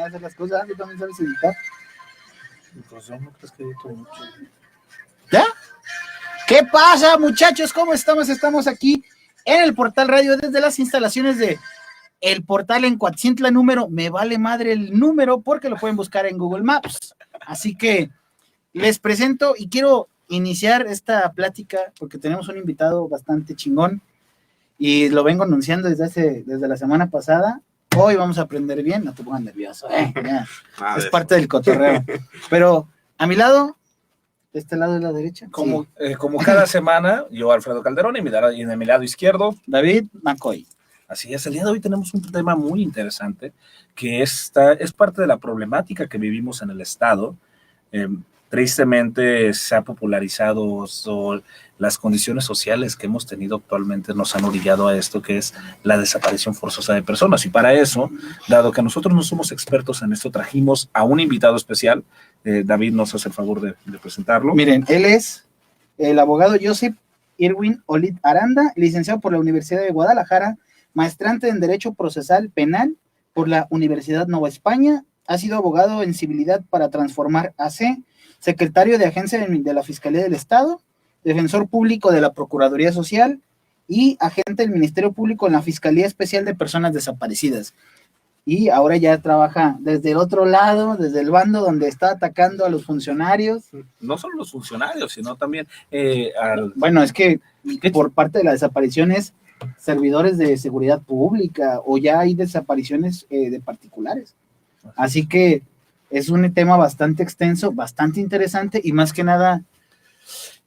manera de hacer las cosas. ¿Tú también sabes editar? Pues yo no creo que edito mucho. ¿Ya? ¿Qué pasa, muchachos? ¿Cómo estamos? Estamos aquí en el Portal Radio desde las instalaciones de el portal en Coatzintla número, me vale madre el número porque lo pueden buscar en Google Maps. Así que les presento y quiero iniciar esta plática porque tenemos un invitado bastante chingón y lo vengo anunciando desde la semana pasada. Hoy vamos a aprender bien, no te pongas nervioso, ya. Es parte del cotorreo. Pero a mi lado, de este lado de la derecha. Como, sí. como cada semana, yo, Alfredo Calderón, y de mi lado izquierdo, David McCoy. Así es, el día de hoy tenemos un tema muy interesante que es parte de la problemática que vivimos en el Estado. Tristemente se ha popularizado las condiciones sociales que hemos tenido actualmente nos han orillado a esto, que es la desaparición forzosa de personas. Y para eso, dado que nosotros no somos expertos en esto, trajimos a un invitado especial. David nos hace el favor de presentarlo. Miren, él es el abogado Joseph Irwin Olid Aranda, licenciado por la Universidad de Guadalajara, maestrante en Derecho Procesal Penal por la Universidad Nueva España, ha sido abogado en civilidad para Transformar AC, secretario de Agencia de la Fiscalía del Estado, defensor público de la Procuraduría Social y agente del Ministerio Público en la Fiscalía Especial de Personas Desaparecidas. Y ahora ya trabaja desde el otro lado, desde el bando donde está atacando a los funcionarios. No solo los funcionarios, sino también Bueno, es que por parte de las desapariciones servidores de seguridad pública o ya hay desapariciones de particulares. Así que es un tema bastante extenso, bastante interesante y más que nada,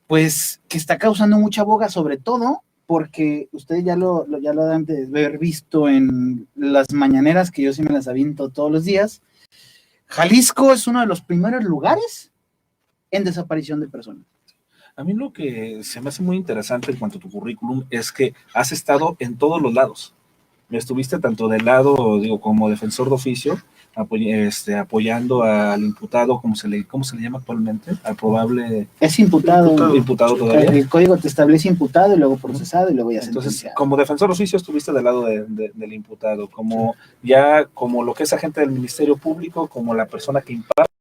pues que está causando mucha boga, sobre todo porque ustedes ya lo han de haber visto en las mañaneras, que yo sí me las aviento todos los días. Jalisco es uno de los primeros lugares en desaparición de personas. A mí lo que se me hace muy interesante en cuanto a tu currículum es que has estado en todos los lados. Estuviste tanto del lado, como defensor de oficio, apoyando al imputado, ¿cómo se le llama actualmente? Al probable... Es imputado. Imputado todavía. El código te establece imputado y luego procesado y luego ya sentenciado. Entonces, como defensor de oficio estuviste del lado del imputado, como lo que es agente del Ministerio Público, como la persona que imparte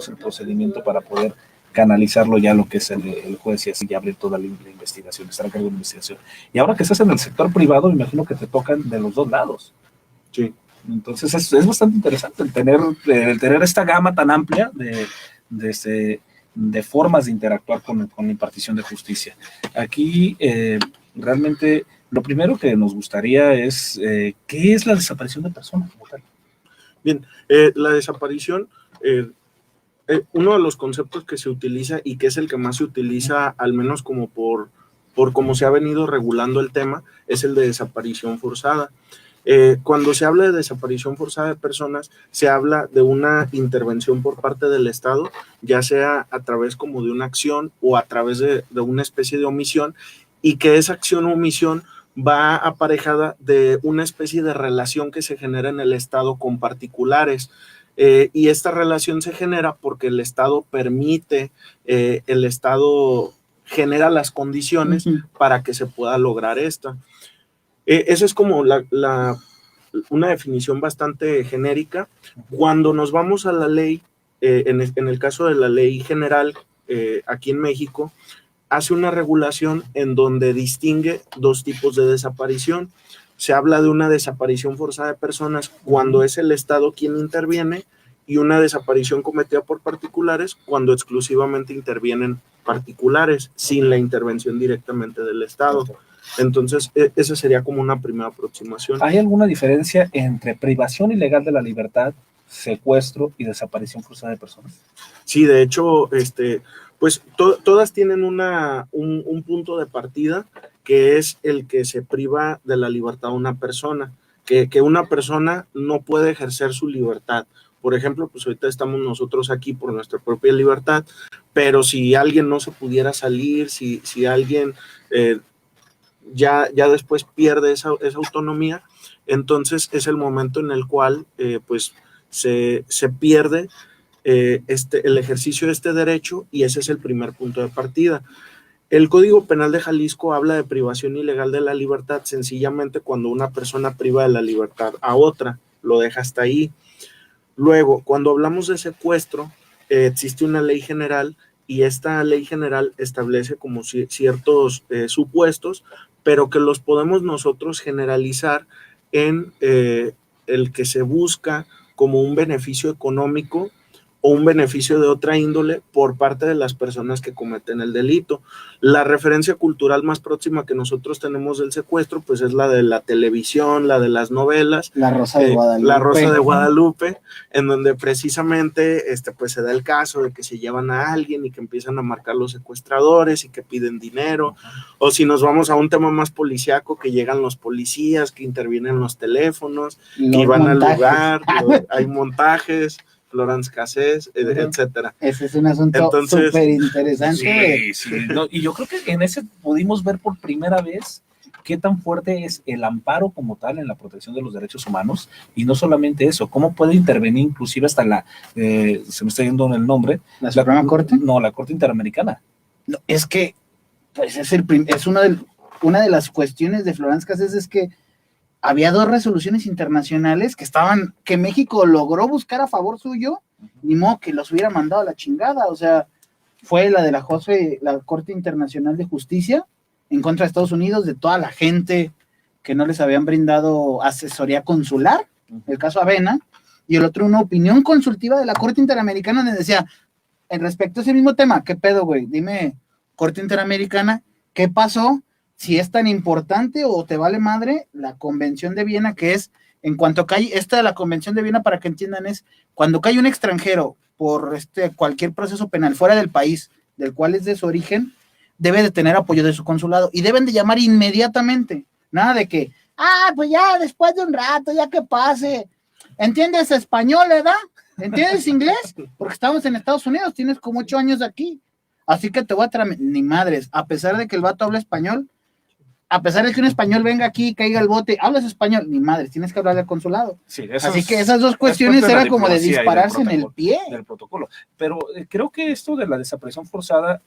el procedimiento para poder canalizarlo ya lo que es el juez y así ya abrir toda la investigación, estar a cargo de la investigación. Y ahora que estás en el sector privado, me imagino que te tocan de los dos lados. Sí. Entonces es bastante interesante el tener esta gama tan amplia de formas de interactuar con la impartición de justicia. Aquí realmente lo primero que nos gustaría es ¿qué es la desaparición de personas como tal? Bien, la desaparición... uno de los conceptos que se utiliza y que es el que más se utiliza, al menos como por cómo se ha venido regulando el tema, es el de desaparición forzada. Cuando se habla de desaparición forzada de personas, se habla de una intervención por parte del Estado, ya sea a través como de una acción o a través de una especie de omisión, y que esa acción o omisión va aparejada de una especie de relación que se genera en el Estado con particulares. Y esta relación se genera porque el Estado permite, el Estado genera las condiciones para que se pueda lograr esta. Esa es como una definición bastante genérica. Cuando nos vamos a la ley, en el caso de la ley general aquí en México, hace una regulación en donde distingue dos tipos de desaparición. Se habla de una desaparición forzada de personas cuando es el Estado quien interviene y una desaparición cometida por particulares cuando exclusivamente intervienen particulares sin la intervención directamente del Estado. Entonces, esa sería como una primera aproximación. ¿Hay alguna diferencia entre privación ilegal de la libertad, secuestro y desaparición forzada de personas? Sí, de hecho, pues todas tienen un punto de partida que es el que se priva de la libertad a una persona, que una persona no puede ejercer su libertad. Por ejemplo, pues ahorita estamos nosotros aquí por nuestra propia libertad, pero si alguien no se pudiera salir, si alguien ya después pierde esa autonomía, entonces es el momento en el cual pues se pierde el ejercicio de este derecho y ese es el primer punto de partida. El Código Penal de Jalisco habla de privación ilegal de la libertad sencillamente cuando una persona priva de la libertad a otra, lo deja hasta ahí. Luego, cuando hablamos de secuestro, existe una ley general y esta ley general establece como ciertos supuestos, pero que los podemos nosotros generalizar en el que se busca como un beneficio económico o un beneficio de otra índole por parte de las personas que cometen el delito. La referencia cultural más próxima que nosotros tenemos del secuestro, pues es la de la televisión, la de las novelas. La Rosa de Guadalupe. La Rosa de Guadalupe, en donde precisamente pues se da el caso de que se llevan a alguien y que empiezan a marcar los secuestradores y que piden dinero. O si nos vamos a un tema más policíaco, que llegan los policías, que intervienen los teléfonos, y van al lugar, hay montajes, Florence Cassés, etcétera. Ese es un asunto súper interesante. Sí. No, y yo creo que en ese pudimos ver por primera vez qué tan fuerte es el amparo como tal en la protección de los derechos humanos, y no solamente eso, cómo puede intervenir inclusive hasta se me está yendo en el nombre. ¿La Suprema Corte? No, la Corte Interamericana. No, es que, pues es una de las cuestiones de Florence Cassés, es que había 2 resoluciones internacionales que México logró buscar a favor suyo, ni modo que los hubiera mandado a la chingada. O sea, fue la de la Corte Internacional de Justicia en contra de Estados Unidos, de toda la gente que no les habían brindado asesoría consular, el caso Avena, y el otro una opinión consultiva de la Corte Interamericana donde decía, en respecto a ese mismo tema, ¿qué pedo, güey? Dime, Corte Interamericana, ¿qué pasó? Si es tan importante o te vale madre la Convención de Viena, que es, en cuanto cae, esta de la Convención de Viena, para que entiendan, es cuando cae un extranjero por cualquier proceso penal fuera del país del cual es de su origen, debe de tener apoyo de su consulado y deben de llamar inmediatamente, nada de que, pues ya después de un rato, ya que pase, ¿entiendes español, verdad? ¿Entiendes inglés? Porque estamos en Estados Unidos, tienes como 8 años aquí, así que te voy a ni madres, a pesar de que el vato habla español, a pesar de que un español venga aquí y caiga al bote, hablas español, ni madre, tienes que hablar al consulado. Sí, así que esas 2 cuestiones era como de dispararse en el pie. Del protocolo. Pero creo que esto de la desaparición forzada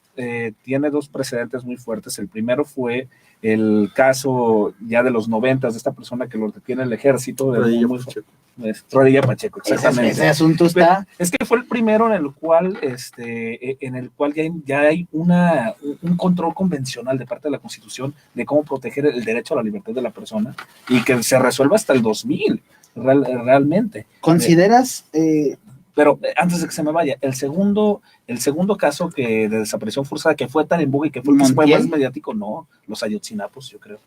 tiene 2 precedentes muy fuertes. El primero fue el caso ya de los 90 de esta persona que lo detiene el ejército. Rodilla Pacheco, exactamente. Ese asunto está... Es que fue el primero en el cual, ya hay un control convencional de parte de la Constitución de cómo proteger el derecho a la libertad de la persona, y que se resuelva hasta el 2000, realmente. ¿Consideras...? Pero antes de que se me vaya, el segundo caso de desaparición forzada que fue tan en boga y que fue más mediático, no, los Ayotzinapos, yo creo.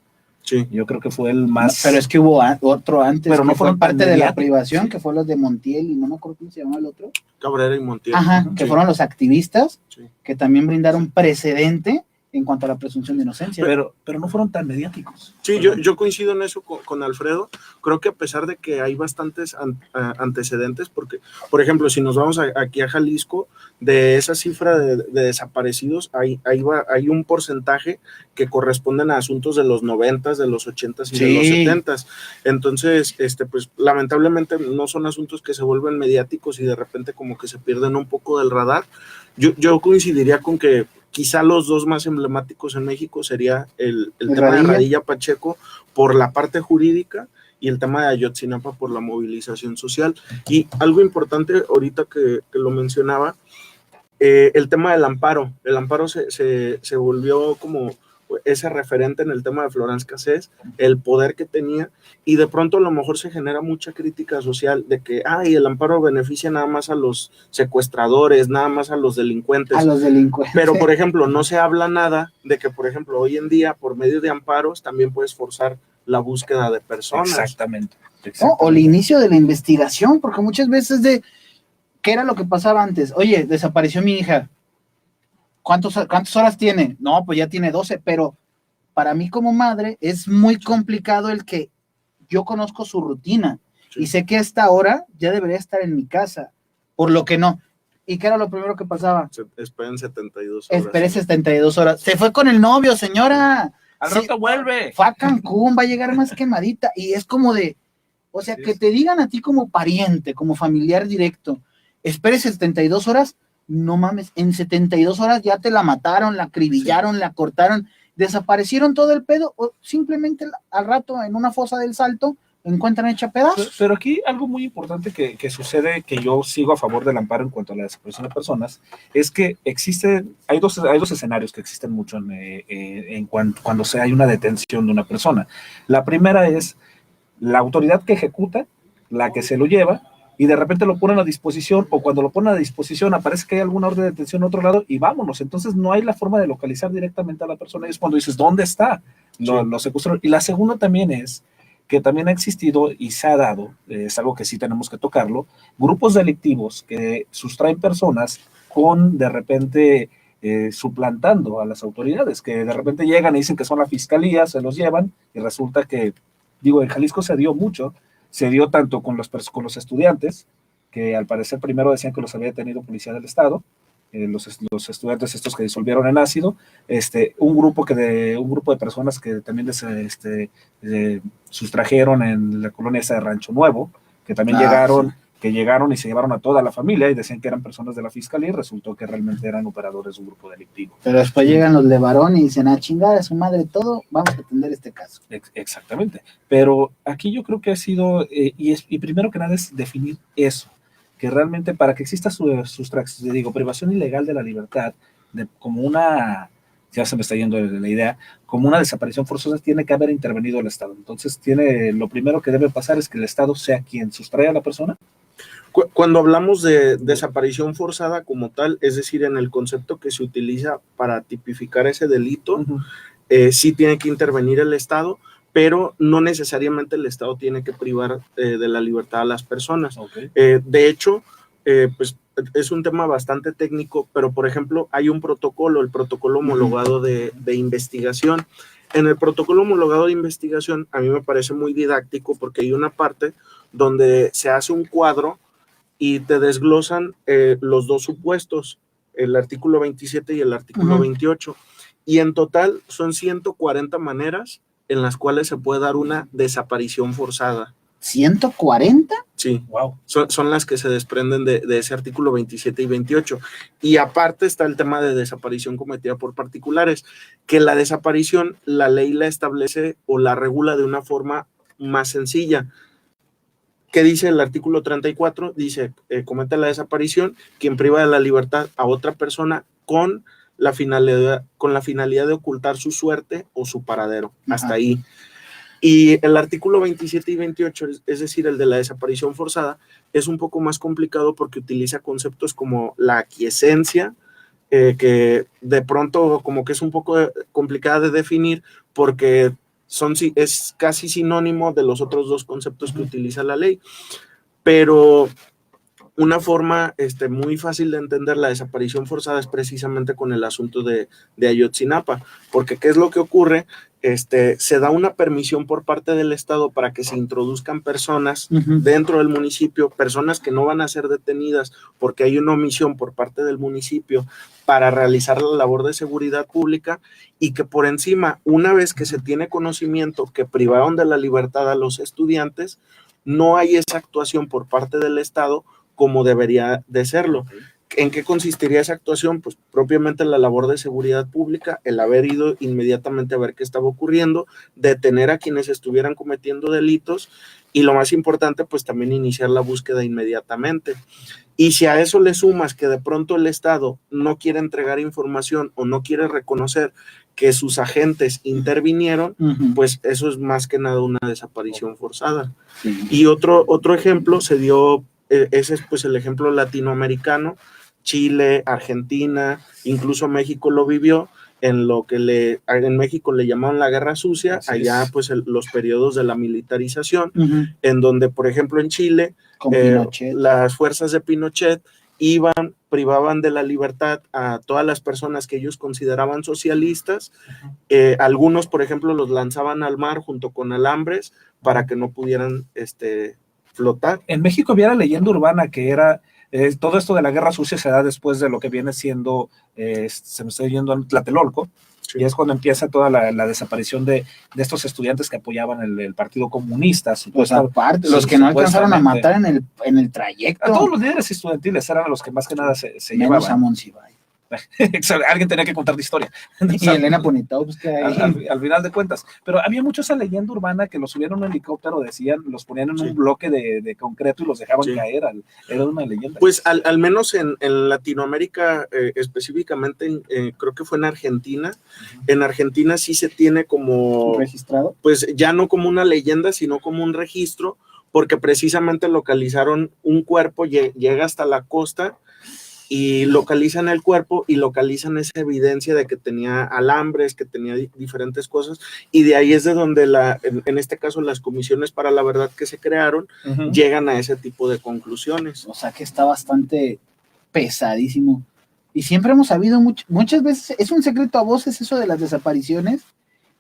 Sí. Yo creo que fue el más... Pero es que hubo otro antes, pero no fue parte de la privación, que fue los de Montiel, y no me acuerdo cómo se llamaba el otro. Cabrera y Montiel. Ajá, que fueron los activistas, que también brindaron precedente en cuanto a la presunción de inocencia. Pero no fueron tan mediáticos. Sí, yo coincido en eso con Alfredo. Creo que a pesar de que hay bastantes antecedentes, porque, por ejemplo, si nos vamos aquí a Jalisco, de esa cifra de desaparecidos, hay un porcentaje que corresponden a asuntos de los 90s, de los 80s y de los 70s. Entonces, pues lamentablemente no son asuntos que se vuelven mediáticos y de repente como que se pierden un poco del radar. Yo coincidiría con que quizá los 2 más emblemáticos en México sería el tema de Radilla Pacheco por la parte jurídica y el tema de Ayotzinapa por la movilización social. Y algo importante ahorita que lo mencionaba, el tema del amparo. El amparo se volvió como ese referente en el tema de Florence Cassés, el poder que tenía, y de pronto a lo mejor se genera mucha crítica social de que el amparo beneficia nada más a los secuestradores, nada más a los delincuentes. Pero, por ejemplo, no se habla nada de que, por ejemplo, hoy en día, por medio de amparos, también puedes forzar la búsqueda de personas. Exactamente. ¿No? O el inicio de la investigación, porque muchas veces ¿qué era lo que pasaba antes? Oye, desapareció mi hija. ¿Cuántas horas tiene? No, pues ya tiene 12, pero para mí como madre es muy complicado el que yo conozco su rutina y sé que a esta hora ya debería estar en mi casa, por lo que no. ¿Y qué era lo primero que pasaba? Esperen 72 horas. Esperé 72 horas. Se fue con el novio, señora. Al rato vuelve. Fue a Cancún, va a llegar más quemadita. Y es como o sea, que te digan a ti como pariente, como familiar directo, espere 72 horas, no mames, en 72 horas ya te la mataron, la acribillaron, la cortaron, desaparecieron todo el pedo, o simplemente al rato en una fosa del Salto encuentran hecha pedazos. Pero aquí algo muy importante que sucede, que yo sigo a favor del amparo en cuanto a la desaparición de personas, es que hay dos escenarios que existen mucho cuando hay una detención de una persona. La primera es la autoridad que ejecuta, la que se lo lleva, y de repente lo ponen a disposición, o cuando lo ponen a disposición aparece que hay alguna orden de detención en otro lado y vámonos. Entonces no hay la forma de localizar directamente a la persona, y es cuando dices, ¿dónde está? Lo secuestraron. Y la segunda también es que también ha existido y se ha dado, es algo que sí tenemos que tocarlo, grupos delictivos que sustraen personas con de repente suplantando a las autoridades, que de repente llegan y dicen que son la fiscalía, se los llevan y resulta que, en Jalisco se dio tanto con los estudiantes, que al parecer primero decían que los había detenido policía del estado, los estudiantes estos que disolvieron en ácido, un grupo de personas que también sustrajeron en la colonia esa de Rancho Nuevo, que también llegaron y se llevaron a toda la familia y decían que eran personas de la fiscalía y resultó que realmente eran operadores de un grupo delictivo. Pero después llegan los de varón y dicen, a chingar a su madre todo, vamos a atender este caso. Exactamente, pero aquí yo creo que ha sido, y primero que nada es definir eso, que realmente para que exista privación ilegal de la libertad, como una, ya se me está yendo la idea, como una desaparición forzosa, tiene que haber intervenido el Estado. Entonces lo primero que debe pasar es que el Estado sea quien sustrae a la persona. Cuando hablamos de desaparición forzada como tal, es decir, en el concepto que se utiliza para tipificar ese delito, sí tiene que intervenir el Estado, pero no necesariamente el Estado tiene que privar de la libertad a las personas. Okay. De hecho, pues es un tema bastante técnico, pero por ejemplo hay un protocolo, el protocolo homologado de investigación. En el protocolo homologado de investigación a mí me parece muy didáctico porque hay una parte donde se hace un cuadro y te desglosan los dos supuestos, el artículo 27 y el artículo 28, y en total son 140 maneras en las cuales se puede dar una desaparición forzada. ¿140? Sí, wow. Son las que se desprenden de ese artículo 27 y 28. Y aparte está el tema de desaparición cometida por particulares, que la desaparición, la ley la establece o la regula de una forma más sencilla. ¿Qué dice el artículo 34? Dice, comete la desaparición quien priva de la libertad a otra persona con la finalidad de ocultar su suerte o su paradero. Ajá. Hasta ahí. Y el artículo 27 y 28, es decir, el de la desaparición forzada, es un poco más complicado porque utiliza conceptos como la aquiescencia, que de pronto como que es un poco complicada de definir porque es casi sinónimo de los otros dos conceptos que utiliza la ley. Pero una forma muy fácil de entender la desaparición forzada es precisamente con el asunto de Ayotzinapa, porque ¿qué es lo que ocurre? Se da una permisión por parte del Estado para que se introduzcan personas dentro del municipio, personas que no van a ser detenidas porque hay una omisión por parte del municipio para realizar la labor de seguridad pública, y que por encima, una vez que se tiene conocimiento que privaron de la libertad a los estudiantes, no hay esa actuación por parte del Estado como debería de serlo. ¿En qué consistiría esa actuación? Pues propiamente la labor de seguridad pública, el haber ido inmediatamente a ver qué estaba ocurriendo, detener a quienes estuvieran cometiendo delitos y lo más importante, pues también iniciar la búsqueda inmediatamente. Y si a eso le sumas que de pronto el Estado no quiere entregar información o no quiere reconocer que sus agentes intervinieron, pues eso es más que nada una desaparición forzada. Sí. Y otro ejemplo se dio, ese es pues el ejemplo latinoamericano, Chile, Argentina, incluso México lo vivió, en lo que en México le llamaban la Guerra Sucia, allá pues los periodos de la militarización, en donde por ejemplo en Chile, las fuerzas de Pinochet privaban de la libertad a todas las personas que ellos consideraban socialistas, algunos por ejemplo los lanzaban al mar junto con alambres para que no pudieran flotar. En México había la leyenda urbana que era, todo esto de la Guerra Sucia se da después de lo que viene siendo, se me está yendo en Tlatelolco, sí. Y es cuando empieza toda la desaparición de estos estudiantes que apoyaban el Partido Comunista. Pues aparte, los que no alcanzaron a matar en el trayecto. A todos los líderes estudiantiles eran los que más que nada se llevaban. A Monsiváis. Alguien tenía que contar la historia. Y Elena Poniatowska Al final de cuentas. Pero había mucho esa leyenda urbana que los subieron a un helicóptero, decían, los ponían en un bloque de concreto y los dejaban caer. Era una leyenda. Pues al menos en Latinoamérica, específicamente, creo que fue en Argentina. En Argentina sí se tiene como... ¿registrado? Pues ya no como una leyenda, sino como un registro, porque precisamente localizaron un cuerpo, llega hasta la costa, y localizan el cuerpo y localizan esa evidencia de que tenía alambres, que tenía diferentes cosas, y de ahí es de donde en este caso las comisiones para la verdad que se crearon llegan a ese tipo de conclusiones. O sea que está bastante pesadísimo. Y siempre hemos sabido muchas veces, es un secreto a voces eso de las desapariciones,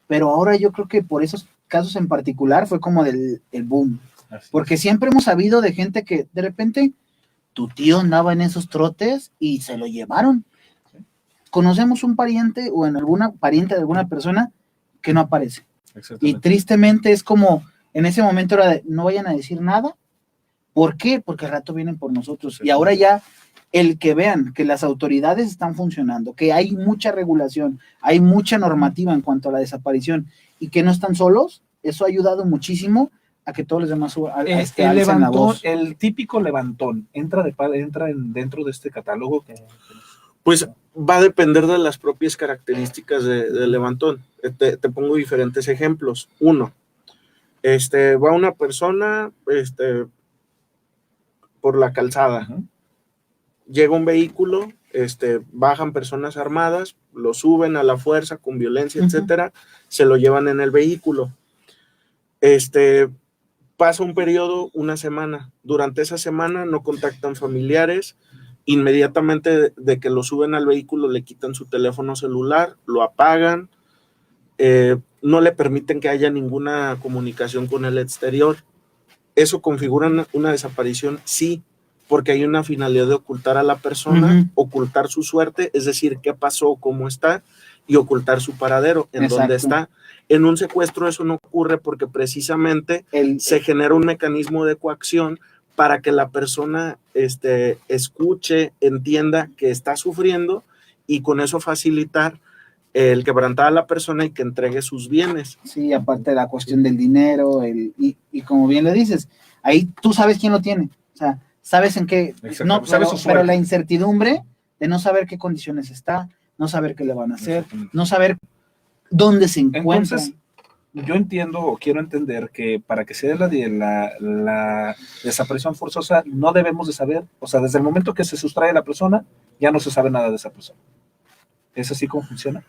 pero ahora yo creo que por esos casos en particular fue como el boom. Porque siempre hemos sabido de gente que de repente tu tío andaba en esos trotes y se lo llevaron. Conocemos un pariente o en alguna pariente de alguna persona que no aparece. Y tristemente es como, en ese momento era de, no vayan a decir nada. ¿Por qué? Porque al rato vienen por nosotros. Y ahora ya, el que vean que las autoridades están funcionando, que hay mucha regulación, hay mucha normativa en cuanto a la desaparición y que no están solos, eso ha ayudado muchísimo a que todos los demás el levantón, el típico levantón, entra dentro de este catálogo. Pues va a depender de las propias características del levantón. Te pongo diferentes ejemplos. Uno, va una persona por la calzada. Llega un vehículo, bajan personas armadas, lo suben a la fuerza con violencia, etcétera, se lo llevan en el vehículo. Pasa un periodo, una semana. Durante esa semana no contactan familiares. Inmediatamente de que lo suben al vehículo le quitan su teléfono celular, lo apagan, no le permiten que haya ninguna comunicación con el exterior. ¿Eso configura una desaparición? Sí, porque hay una finalidad de ocultar a la persona, ocultar su suerte, es decir, qué pasó, cómo está, y ocultar su paradero, en dónde está. En un secuestro eso no ocurre porque precisamente se genera un mecanismo de coacción para que la persona escuche, entienda que está sufriendo y con eso facilitar el quebrantar a la persona y que entregue sus bienes. Sí, aparte de la cuestión del dinero, y como bien le dices, ahí tú sabes quién lo tiene, o sea, sabes en qué, no, pero la incertidumbre de no saber qué condiciones está, no saber qué le van a hacer, no saber dónde se encuentra. Entonces, yo entiendo o quiero entender que para que se dé la desaparición forzosa no debemos de saber, o sea, desde el momento que se sustrae la persona, ya no se sabe nada de esa persona. ¿Es así como funciona?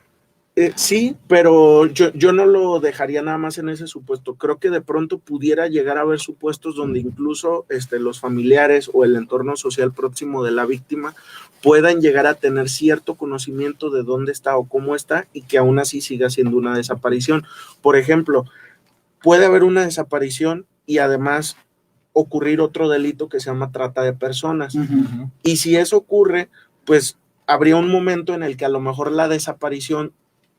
Sí, pero yo no lo dejaría nada más en ese supuesto. Creo que de pronto pudiera llegar a haber supuestos donde incluso los familiares o el entorno social próximo de la víctima puedan llegar a tener cierto conocimiento de dónde está o cómo está y que aún así siga siendo una desaparición. Por ejemplo, puede haber una desaparición y además ocurrir otro delito que se llama trata de personas. Y si eso ocurre, pues habría un momento en el que a lo mejor la desaparición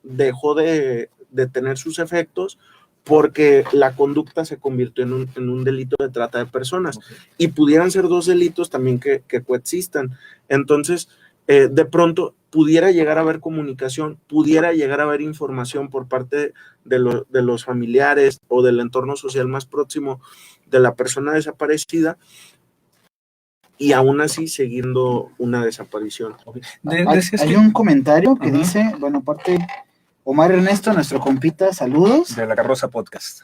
dejó de tener sus efectos porque la conducta se convirtió en un delito de trata de personas. Y pudieran ser dos delitos también que coexistan. Entonces, de pronto pudiera llegar a haber comunicación, pudiera llegar a haber información por parte de los familiares o del entorno social más próximo de la persona desaparecida, y aún así siguiendo una desaparición. Hay un comentario que dice, bueno, aparte, Omar Ernesto, nuestro compita, saludos. De la Carroza Podcast.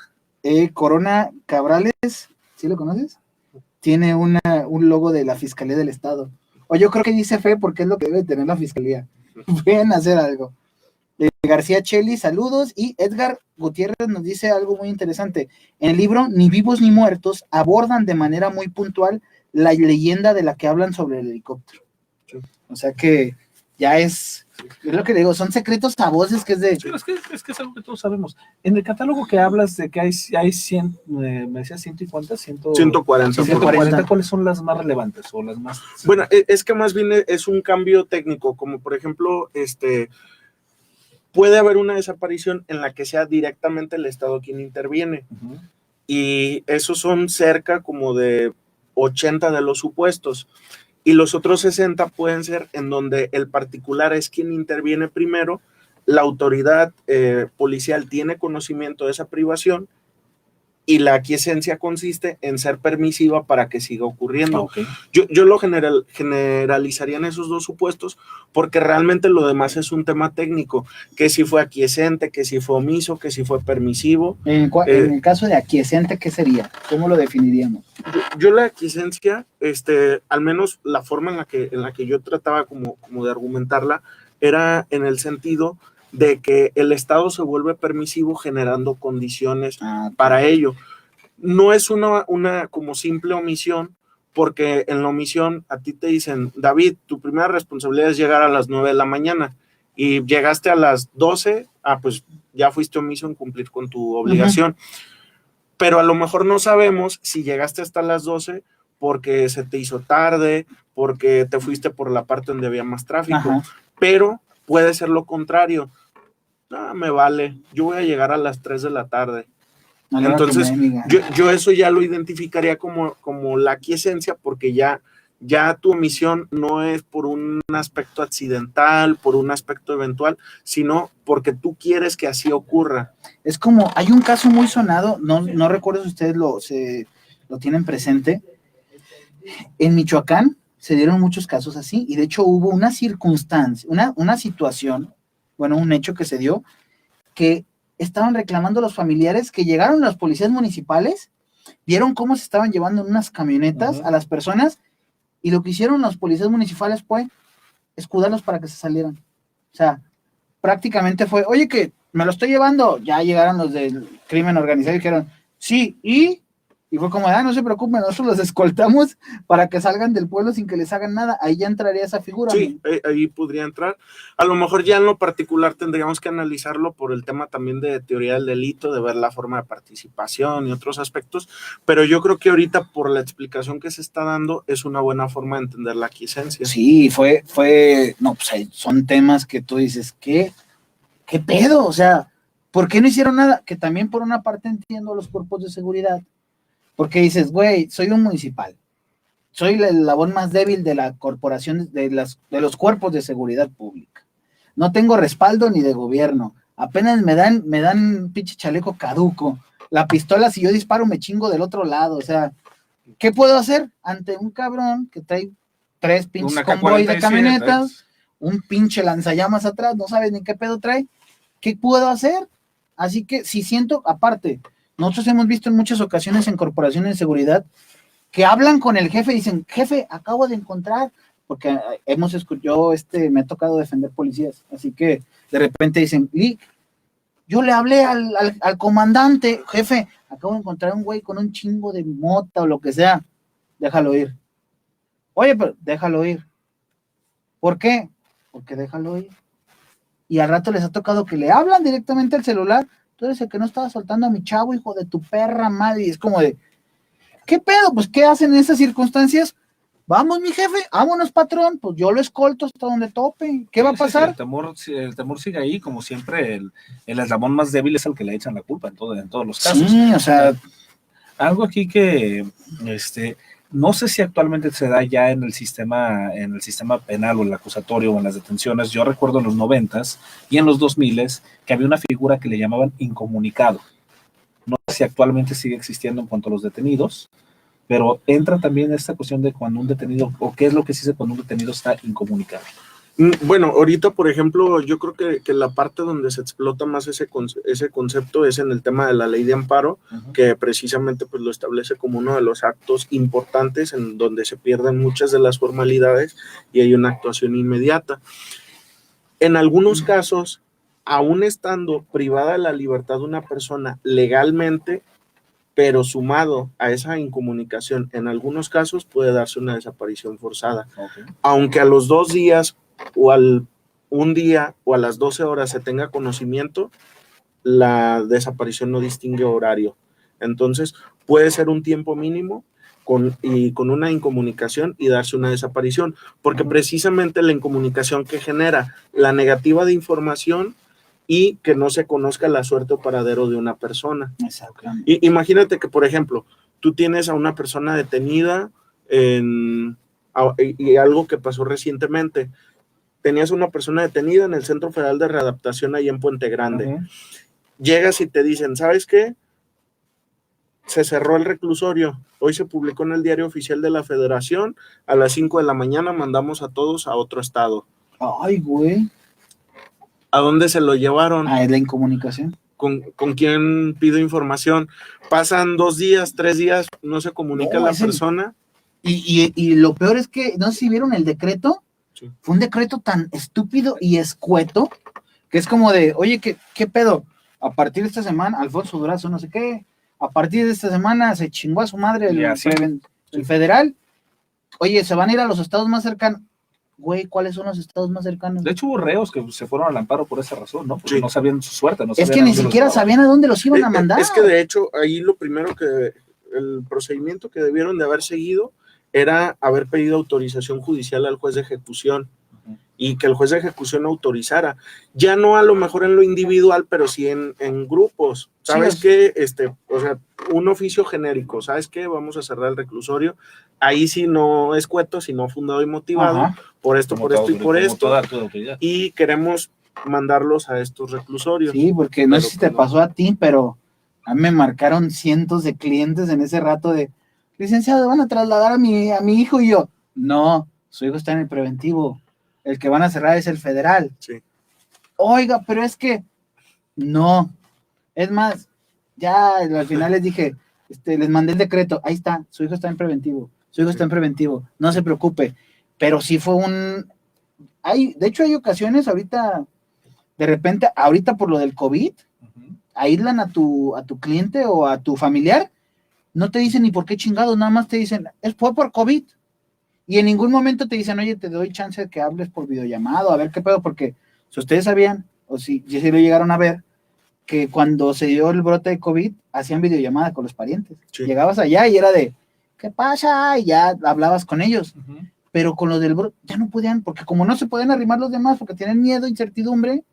Corona Cabrales, ¿sí lo conoces? Tiene un logo de la Fiscalía del Estado. O yo creo que dice fe porque es lo que debe tener la Fiscalía. Pueden hacer algo. García Cheli, saludos. Y Edgar Gutiérrez nos dice algo muy interesante. En el libro Ni vivos ni muertos abordan de manera muy puntual la leyenda de la que hablan sobre el helicóptero. O sea que ya es lo que le digo, son secretos a voces que es de... Sí, es que es algo que todos sabemos. En el catálogo que hablas de que hay 100, me decías 150, 140, ¿cuáles son las más relevantes o las más...? Bueno, es que más bien es un cambio técnico, como por ejemplo, puede haber una desaparición en la que sea directamente el Estado quien interviene. Y esos son cerca como de 80 de los supuestos. y los otros 60 pueden ser en donde el particular es quien interviene primero, la autoridad policial tiene conocimiento de esa privación y la aquiescencia consiste en ser permisiva para que siga ocurriendo. Okay. Yo lo generalizaría en esos dos supuestos porque realmente lo demás es un tema técnico, que si fue aquiescente, que si fue omiso, que si fue permisivo. En el caso de aquiescente, ¿qué sería? ¿Cómo lo definiríamos? Yo la aquiescencia, al menos la forma en la que yo trataba como de argumentarla, era en el sentido de que el Estado se vuelve permisivo generando condiciones para ello. No es una como simple omisión, porque en la omisión a ti te dicen, David, tu primera responsabilidad es llegar a las 9 de la mañana y llegaste a las 12, pues ya fuiste omiso en cumplir con tu obligación. Pero a lo mejor no sabemos si llegaste hasta las 12 porque se te hizo tarde, porque te fuiste por la parte donde había más tráfico, pero puede ser lo contrario. Me vale, yo voy a llegar a las 3 de la tarde. Entonces, yo eso ya lo identificaría como la aquiescencia, porque ya tu omisión no es por un aspecto accidental, por un aspecto eventual, sino porque tú quieres que así ocurra. Es como, hay un caso muy sonado, no recuerdo si ustedes lo tienen presente. En Michoacán se dieron muchos casos así, y de hecho hubo una circunstancia, una situación, bueno, un hecho que se dio, que estaban reclamando los familiares, que llegaron los policías municipales, vieron cómo se estaban llevando en unas camionetas a las personas, y lo que hicieron los policías municipales fue escudarlos para que se salieran. O sea, prácticamente fue, oye, que me lo estoy llevando. Ya llegaron los del crimen organizado y dijeron, sí, y fue como, no se preocupen, nosotros los escoltamos para que salgan del pueblo sin que les hagan nada. Ahí ya entraría esa figura. Sí, ahí podría entrar. A lo mejor ya en lo particular tendríamos que analizarlo por el tema también de teoría del delito, de ver la forma de participación y otros aspectos, pero yo creo que ahorita por la explicación que se está dando es una buena forma de entender la aquiescencia. Sí, no, pues son temas que tú dices, ¿qué pedo? O sea, ¿por qué no hicieron nada? Que también por una parte entiendo los cuerpos de seguridad, porque dices, güey, soy un municipal, soy el eslabón más débil de la corporación, de los cuerpos de seguridad pública, no tengo respaldo ni de gobierno, apenas me dan pinche chaleco caduco, la pistola, si yo disparo me chingo del otro lado. O sea, ¿qué puedo hacer ante un cabrón que trae 3 pinches convoy de camionetas, un pinche lanzallamas atrás, no sabes ni qué pedo trae? ¿Qué puedo hacer? Así que si siento, aparte, nosotros hemos visto en muchas ocasiones en corporaciones de seguridad que hablan con el jefe y dicen, jefe, acabo de encontrar, porque yo me ha tocado defender policías, así que de repente dicen, yo le hablé al comandante, jefe, acabo de encontrar un güey con un chingo de mota o lo que sea, déjalo ir. Oye, pero déjalo ir. ¿Por qué? Porque déjalo ir. Y al rato les ha tocado que le hablan directamente al celular, tú eres el que no estaba soltando a mi chavo, hijo de tu perra madre, y es como de, ¿qué pedo? Pues, ¿qué hacen en esas circunstancias? Vamos, mi jefe, vámonos, patrón, pues yo lo escolto hasta donde tope. ¿Qué va a pasar? El temor sigue ahí, como siempre, el eslabón más débil es al que le echan la culpa en todos los casos. Sí, o sea, algo aquí que no sé si actualmente se da ya en el sistema penal o en el acusatorio o en las detenciones. Yo recuerdo en los 90s y en los 2000s que había una figura que le llamaban incomunicado. No sé si actualmente sigue existiendo en cuanto a los detenidos, pero entra también esta cuestión de cuando un detenido, o qué es lo que se dice cuando un detenido está incomunicado. Bueno, ahorita, por ejemplo, yo creo que la parte donde se explota más ese concepto es en el tema de la ley de amparo, que precisamente pues lo establece como uno de los actos importantes en donde se pierden muchas de las formalidades y hay una actuación inmediata. En algunos casos, aún estando privada de la libertad de una persona legalmente, pero sumado a esa incomunicación, en algunos casos puede darse una desaparición forzada. Aunque a los 2 días o un día o a las 12 horas se tenga conocimiento, la desaparición no distingue horario. Entonces, puede ser un tiempo mínimo con una incomunicación y darse una desaparición, porque precisamente la incomunicación que genera la negativa de información y que no se conozca la suerte o paradero de una persona. Imagínate que, por ejemplo, tú tienes a una persona detenida en Y algo que pasó recientemente, tenías una persona detenida en el Centro Federal de Readaptación ahí en Puente Grande. Llegas y te dicen, ¿sabes qué? Se cerró el reclusorio. Hoy se publicó en el Diario Oficial de la Federación. A las 5 de la mañana mandamos a todos a otro estado. Ay, güey. ¿A dónde se lo llevaron? Es la incomunicación. ¿Con quién pido información? Pasan 2 días, 3 días, no se comunica la persona. Y lo peor es que, no sé si vieron el decreto. Sí. Fue un decreto tan estúpido y escueto que es como de, oye, ¿qué pedo? A partir de esta semana, Alfonso Durazo, no sé qué, a partir de esta semana se chingó a su madre el federal. Oye, se van a ir a los estados más cercanos. Güey, ¿cuáles son los estados más cercanos? De hecho, hubo reos que se fueron al amparo por esa razón, ¿no? Porque no sabían su suerte. No es que ni siquiera sabían a dónde los iban a mandar. Es que de hecho, ahí lo primero que, el procedimiento que debieron de haber seguido era haber pedido autorización judicial al juez de ejecución y que el juez de ejecución autorizara. Ya no a lo mejor en lo individual, pero sí en grupos. ¿Sabes qué? O sea, un oficio genérico. ¿Sabes qué? Vamos a cerrar el reclusorio. Ahí sí no es cueto, sino fundado y motivado. Ajá. Por esto, por esto y por esto. Y queremos mandarlos a estos reclusorios. Sí, porque no sé si te pasó a ti, pero a mí me marcaron cientos de clientes en ese rato de, licenciado, van a trasladar a mi hijo, y yo, no, su hijo está en el preventivo. El que van a cerrar es el federal. Sí. Oiga, pero es que no. Es más, ya al final les dije, les mandé el decreto, ahí está, su hijo está en preventivo, está en preventivo, no se preocupe. Pero sí fue de hecho hay ocasiones ahorita, de repente, ahorita por lo del COVID, aíslan a tu cliente o a tu familiar, no te dicen ni por qué chingados, nada más te dicen, fue por COVID. Y en ningún momento te dicen, oye, te doy chance de que hables por videollamado, a ver qué pedo, porque si ustedes sabían, o si lo llegaron a ver, que cuando se dio el brote de COVID, hacían videollamada con los parientes. Sí. Llegabas allá y era de, ¿qué pasa? Y ya hablabas con ellos. Pero con lo del brote, ya no podían, porque como no se podían arrimar los demás, porque tienen miedo, incertidumbre,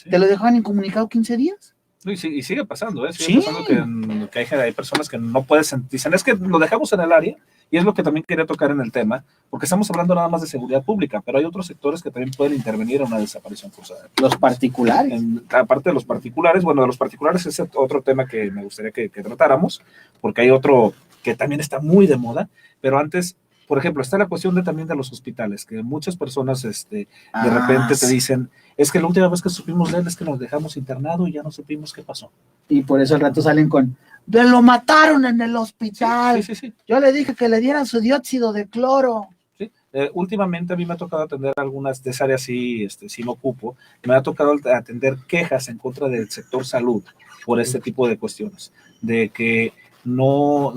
te lo dejaban incomunicado 15 días. Y sigue pasando, ¿eh? Sigue pasando que hay personas que no pueden, dicen, es que lo dejamos en el área. Y es lo que también quería tocar en el tema, porque estamos hablando nada más de seguridad pública, pero hay otros sectores que también pueden intervenir en una desaparición forzada. Los particulares. Aparte de los particulares, bueno, de los particulares es otro tema que me gustaría que tratáramos, porque hay otro que también está muy de moda, pero antes, por ejemplo, está la cuestión también de los hospitales, que muchas personas de repente te dicen, es que la última vez que supimos de él es que nos dejamos internado y ya no supimos qué pasó. Y por eso al rato salen con, lo mataron en el hospital. Sí. Yo le dije que le dieran su dióxido de cloro. Sí. Últimamente a mí me ha tocado atender algunas de esa área, sí me ocupo, me ha tocado atender quejas en contra del sector salud por este tipo de cuestiones, de que no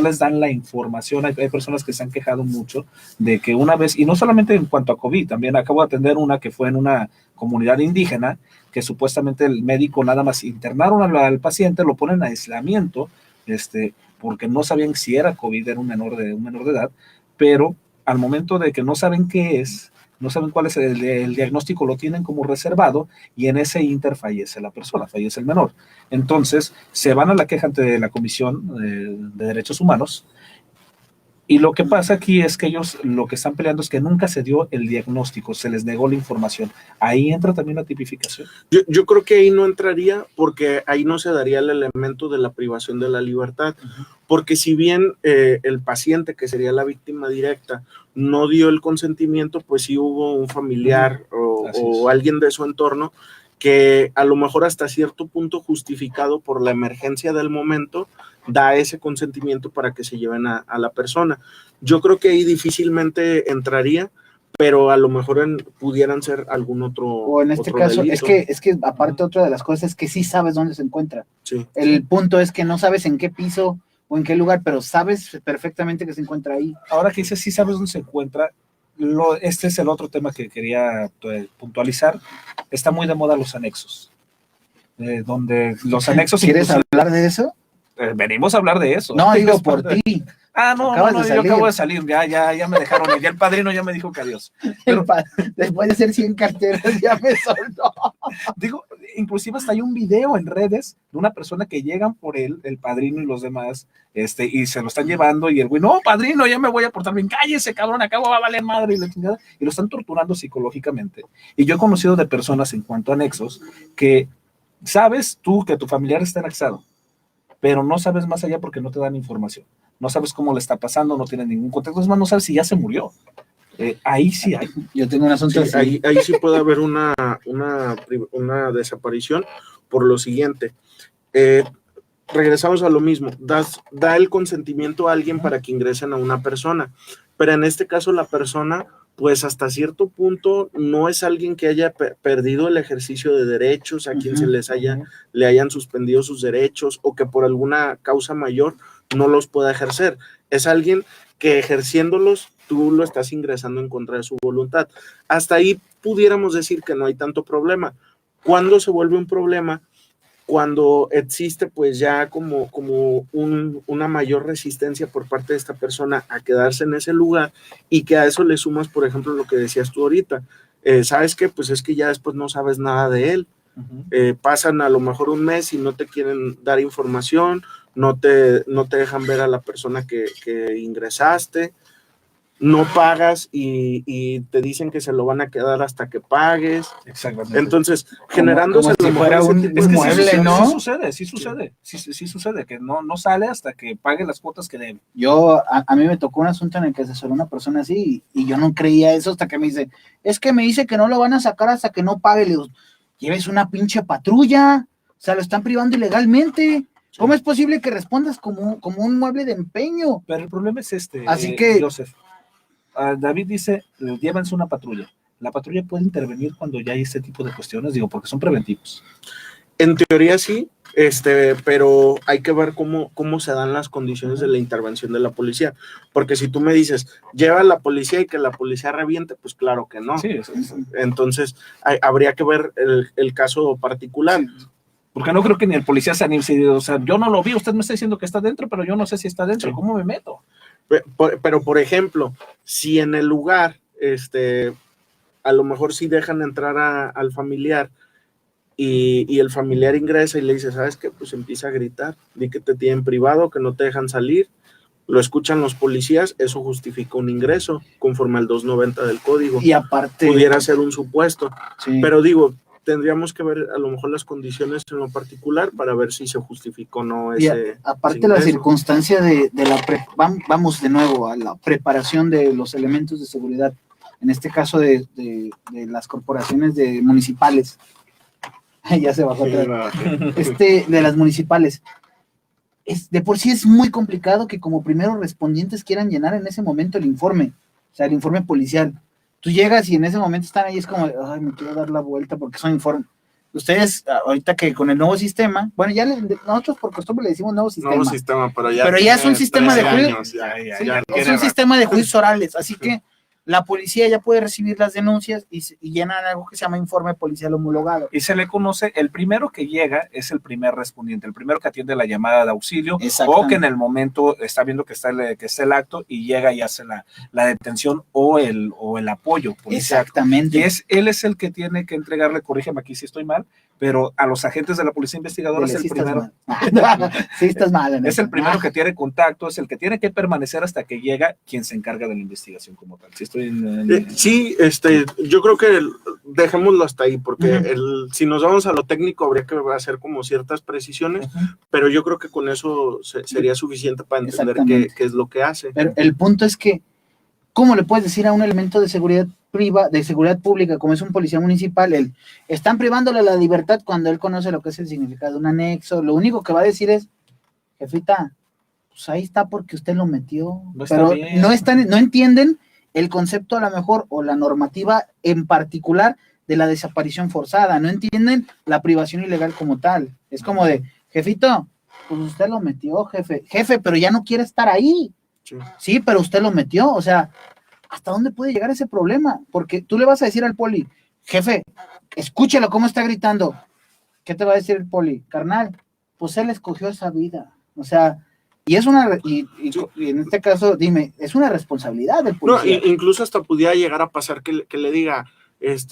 les dan la información. Hay personas que se han quejado mucho de que una vez, y no solamente en cuanto a COVID, también acabo de atender una que fue en una comunidad indígena, que supuestamente el médico nada más internaron al paciente, lo ponen a aislamiento, porque no sabían si era COVID, era un menor de edad, pero al momento de que no saben qué es, no saben cuál es el diagnóstico, lo tienen como reservado y en ese inter fallece la persona, fallece el menor. Entonces, se van a la queja ante la Comisión de Derechos Humanos y lo que pasa aquí es que ellos lo que están peleando es que nunca se dio el diagnóstico, se les negó la información. Ahí entra también la tipificación. Yo creo que ahí no entraría porque ahí no se daría el elemento de la privación de la libertad. Porque si bien el paciente, que sería la víctima directa, no dio el consentimiento, pues sí hubo un familiar o alguien de su entorno que a lo mejor hasta cierto punto justificado por la emergencia del momento, da ese consentimiento para que se lleven a la persona. Yo creo que ahí difícilmente entraría, pero a lo mejor pudieran ser algún otro. O en este caso, delito. es que aparte otra de las cosas es que sí sabes dónde se encuentra. Sí. El punto es que no sabes en qué piso o en qué lugar, pero sabes perfectamente que se encuentra ahí. Ahora que dices sí sabes dónde se encuentra, este es el otro tema que quería puntualizar. Está muy de moda los anexos, donde los anexos. ¿Quieres hablar de eso? Venimos a hablar de eso. No, digo por ti. No, yo acabo de salir, ya me dejaron, ya el padrino ya me dijo que adiós. Pero, después de hacer 100 carteras ya me soltó. Digo, inclusive hasta hay un video en redes de una persona que llegan por él, el padrino y los demás, y se lo están llevando, y el güey, no, padrino, ya me voy a portar bien, cállese, cabrón, acá va a valer madre, y la chingada, y lo están torturando psicológicamente. Y yo he conocido de personas en cuanto a anexos que sabes tú que tu familiar está anexado, pero no sabes más allá porque no te dan información. No sabes cómo le está pasando, no tienes ningún contacto, es más, no sabes si ya se murió. Ahí sí hay. Yo tengo un asunto Sí, así. ahí sí puede haber una desaparición por lo siguiente. Regresamos a lo mismo, da el consentimiento a alguien para que ingresen a una persona, pero en este caso la persona, pues hasta cierto punto no es alguien que haya perdido el ejercicio de derechos, a quien se le hayan suspendido sus derechos o que por alguna causa mayor no los pueda ejercer. Es alguien que ejerciéndolos tú lo estás ingresando en contra de su voluntad. Hasta ahí pudiéramos decir que no hay tanto problema. ¿Cuándo se vuelve un problema? Cuando existe pues ya como una mayor resistencia por parte de esta persona a quedarse en ese lugar, y que a eso le sumas, por ejemplo, lo que decías tú ahorita. ¿Sabes qué? Pues es que ya después no sabes nada de él. Pasan a lo mejor un mes y no te quieren dar información, no te dejan ver a la persona que ingresaste, no pagas y te dicen que se lo van a quedar hasta que pagues. Exactamente. Entonces, generándose como si fuera un mueble, ¿no? Sí sucede, que no sale hasta que pague las cuotas que debe. A mí me tocó un asunto en el que asesoró una persona así y yo no creía eso hasta que me dice, es que me dice que no lo van a sacar hasta que no pague. Le digo, lleves una pinche patrulla, o sea, lo están privando ilegalmente. ¿Cómo es posible que respondas como un mueble de empeño? Pero el problema es Así que, Joseph, David dice, llévense una patrulla. La patrulla puede intervenir cuando ya hay este tipo de cuestiones, digo, porque son preventivos. En teoría sí, pero hay que ver cómo se dan las condiciones de la intervención de la policía, porque si tú me dices, lleva a la policía y que la policía reviente, pues claro que no. Sí, entonces habría que ver el caso particular. Sí, porque no creo que ni el policía sea ni, o sea, yo no lo vi, usted me está diciendo que está dentro, pero yo no sé si está dentro, sí. ¿Cómo me meto? Pero por ejemplo, si en el lugar, a lo mejor sí dejan entrar al familiar, y el familiar ingresa y le dice, ¿sabes qué? Pues empieza a gritar, di que te tienen privado, que no te dejan salir, lo escuchan los policías, eso justifica un ingreso, conforme al 290 del código. Y aparte, pudiera ser un supuesto, sí. Pero digo, tendríamos que ver a lo mejor las condiciones en lo particular para ver si se justificó o no ese. Aparte la circunstancia de vamos de nuevo a la preparación de los elementos de seguridad, en este caso de las corporaciones municipales. Ya se bajó otra vez. De las municipales. De por sí es muy complicado que como primeros respondientes quieran llenar en ese momento el informe, o sea, el informe policial. Tú llegas y en ese momento están ahí, es como, ay, me quiero dar la vuelta porque son informes. Ustedes, ahorita que con el nuevo sistema, bueno, ya nosotros por costumbre le decimos nuevo sistema, pero ya es un sistema de juicio. Es un sistema de juicios bastante. orales, así que la policía ya puede recibir las denuncias y llenan algo que se llama informe policial homologado. Y se le conoce, el primero que llega es el primer respondiente, el primero que atiende la llamada de auxilio, o que en el momento está viendo que está el acto y llega y hace la detención o el apoyo policial. Exactamente. Y él es el que tiene que entregarle, corrígeme aquí si estoy mal, pero a los agentes de la policía investigadora es el primero. Sí, estás mal. Es el primero que tiene contacto, es el que tiene que permanecer hasta que llega quien se encarga de la investigación como tal. Si estoy sí, yo creo que dejémoslo hasta ahí, porque si nos vamos a lo técnico habría que hacer como ciertas precisiones, pero yo creo que con eso sería suficiente para entender qué es lo que hace. Pero el punto es que, ¿cómo le puedes decir a un elemento de seguridad pública, como es un policía municipal, están privándole la libertad cuando él conoce lo que es el significado de un anexo? Lo único que va a decir es, jefita, pues ahí está porque usted lo metió, pero no entienden el concepto a lo mejor o la normativa en particular de la desaparición forzada, no entienden la privación ilegal como tal. Es como de, jefito, pues usted lo metió, jefe, pero ya no quiere estar ahí. Sí, pero usted lo metió, o sea, ¿hasta dónde puede llegar ese problema? Porque tú le vas a decir al poli, jefe, escúchelo cómo está gritando. ¿Qué te va a decir el poli? Carnal, pues él escogió esa vida, o sea, y es y en este caso, dime, es una responsabilidad del policía. No, incluso hasta pudiera llegar a pasar que le diga,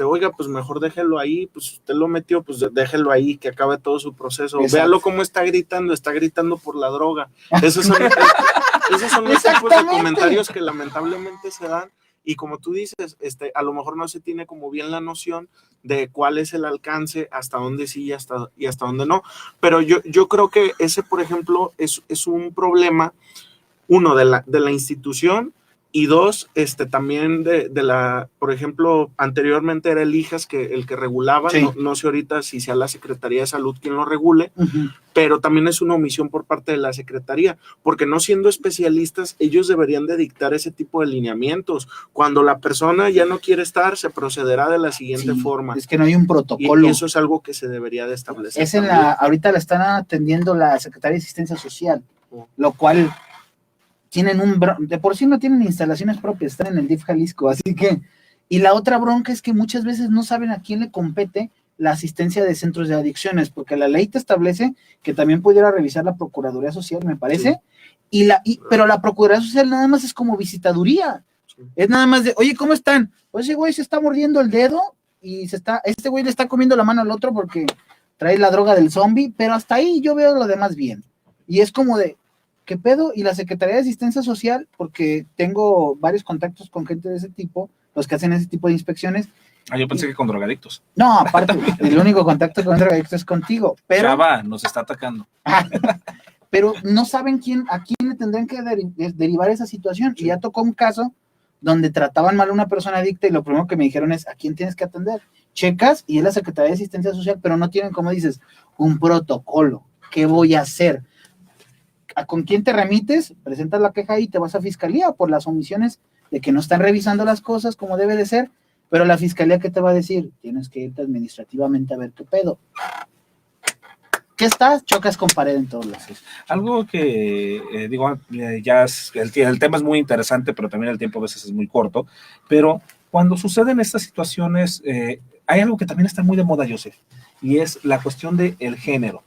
oiga, pues mejor déjelo ahí, pues usted lo metió, pues déjelo ahí, que acabe todo su proceso. Exacto. Véalo cómo está gritando por la droga. Esos son los tipos de comentarios que lamentablemente se dan. Y como tú dices, a lo mejor no se tiene como bien la noción de cuál es el alcance, hasta dónde sí y hasta dónde no. Pero yo creo que ese, por ejemplo, es un problema, uno, de la institución, y dos, también de la, por ejemplo, anteriormente era el IJAS el que regulaba, sí. no sé ahorita si sea la Secretaría de Salud quien lo regule, Uh-huh. pero también es una omisión por parte de la Secretaría, porque no siendo especialistas, ellos deberían de dictar ese tipo de lineamientos. Cuando la persona ya no quiere estar, se procederá de la siguiente forma. Es que no hay un protocolo. Y eso es algo que se debería de establecer. Ahorita la están atendiendo la Secretaría de Asistencia Social, lo cual tienen de por sí no tienen instalaciones propias, están en el DIF Jalisco, así que, y la otra bronca es que muchas veces no saben a quién le compete la asistencia de centros de adicciones, porque la ley te establece que también pudiera revisar la Procuraduría Social, me parece, sí. Pero la Procuraduría Social nada más es como visitaduría, sí. Es nada más de, oye, ¿cómo están? Pues ese güey se está mordiendo el dedo y este güey le está comiendo la mano al otro porque trae la droga del zombie, pero hasta ahí yo veo lo demás bien, y es como de, ¿qué pedo? Y la Secretaría de Asistencia Social, porque tengo varios contactos con gente de ese tipo, los que hacen ese tipo de inspecciones. Yo pensé que con drogadictos. No, aparte, el único contacto con drogadictos es contigo. Pero Chava, nos está atacando. Pero no saben a quién le tendrían que derivar esa situación. Y ya tocó un caso donde trataban mal a una persona adicta y lo primero que me dijeron es, ¿a quién tienes que atender? Checas y es la Secretaría de Asistencia Social, pero no tienen, como dices, un protocolo. ¿Qué voy a hacer? ¿Con quién te remites? Presentas la queja y te vas a fiscalía por las omisiones de que no están revisando las cosas como debe de ser, pero la fiscalía, ¿qué te va a decir? Tienes que irte administrativamente a ver qué pedo. ¿Qué estás? Chocas con pared en todos lados. Algo que, ya el tema es muy interesante, pero también el tiempo a veces es muy corto, pero cuando suceden estas situaciones, hay algo que también está muy de moda, Joseph, y es la cuestión del género.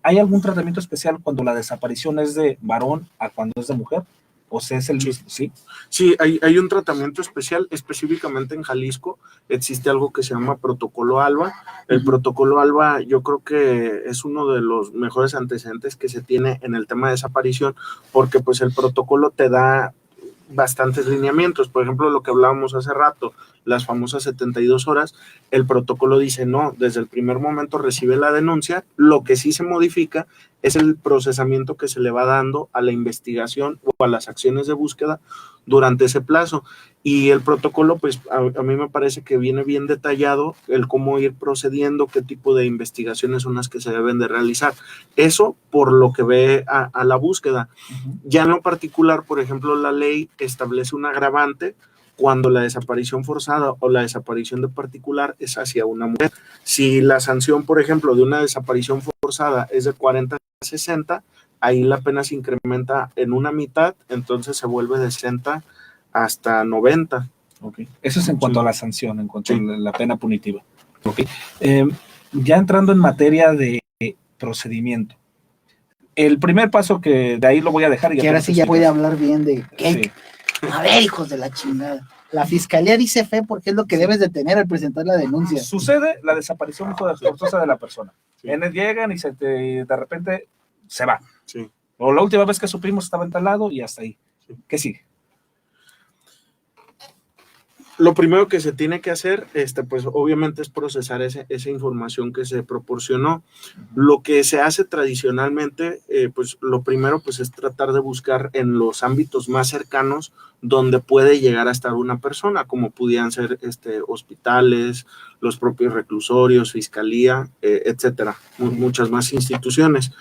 ¿Hay algún tratamiento especial cuando la desaparición es de varón a cuando es de mujer? ¿O sea, es el mismo? Sí, sí, hay un tratamiento especial, específicamente en Jalisco, existe algo que se llama Protocolo ALBA. El Protocolo ALBA yo creo que es uno de los mejores antecedentes que se tiene en el tema de desaparición, porque pues el protocolo te da bastantes lineamientos. Por ejemplo, lo que hablábamos hace rato, las famosas 72 horas, el protocolo dice no, desde el primer momento recibe la denuncia, lo que sí se modifica es el procesamiento que se le va dando a la investigación o a las acciones de búsqueda durante ese plazo. Y el protocolo, pues a mí me parece que viene bien detallado el cómo ir procediendo, qué tipo de investigaciones son las que se deben de realizar. Eso por lo que ve a la búsqueda. Ya en lo particular, por ejemplo, la ley establece un agravante cuando la desaparición forzada o la desaparición de particular es hacia una mujer. Si la sanción, por ejemplo, de una desaparición forzada es de 40 a 60, ahí la pena se incrementa en una mitad, entonces se vuelve de 60 hasta 90. Okay. Eso es en cuanto a la sanción, en cuanto a la pena punitiva. Okay. Ya entrando en materia de procedimiento. El primer paso que de ahí lo voy a dejar. Que ahora sí ya puede hablar bien de... Sí. A ver, hijos de la chingada. La fiscalía dice fe porque es lo que debes de tener al presentar la denuncia. Sucede la desaparición forzosa de la persona. Sí. Llegan y de repente se va. Sí. O la última vez que supimos estaba entalado y hasta ahí. Sí. ¿Qué sigue? Lo primero que se tiene que hacer, pues obviamente es procesar esa información que se proporcionó. Lo que se hace tradicionalmente, pues lo primero pues es tratar de buscar en los ámbitos más cercanos donde puede llegar a estar una persona, como pudieran ser hospitales, los propios reclusorios, fiscalía, etcétera, muchas más instituciones.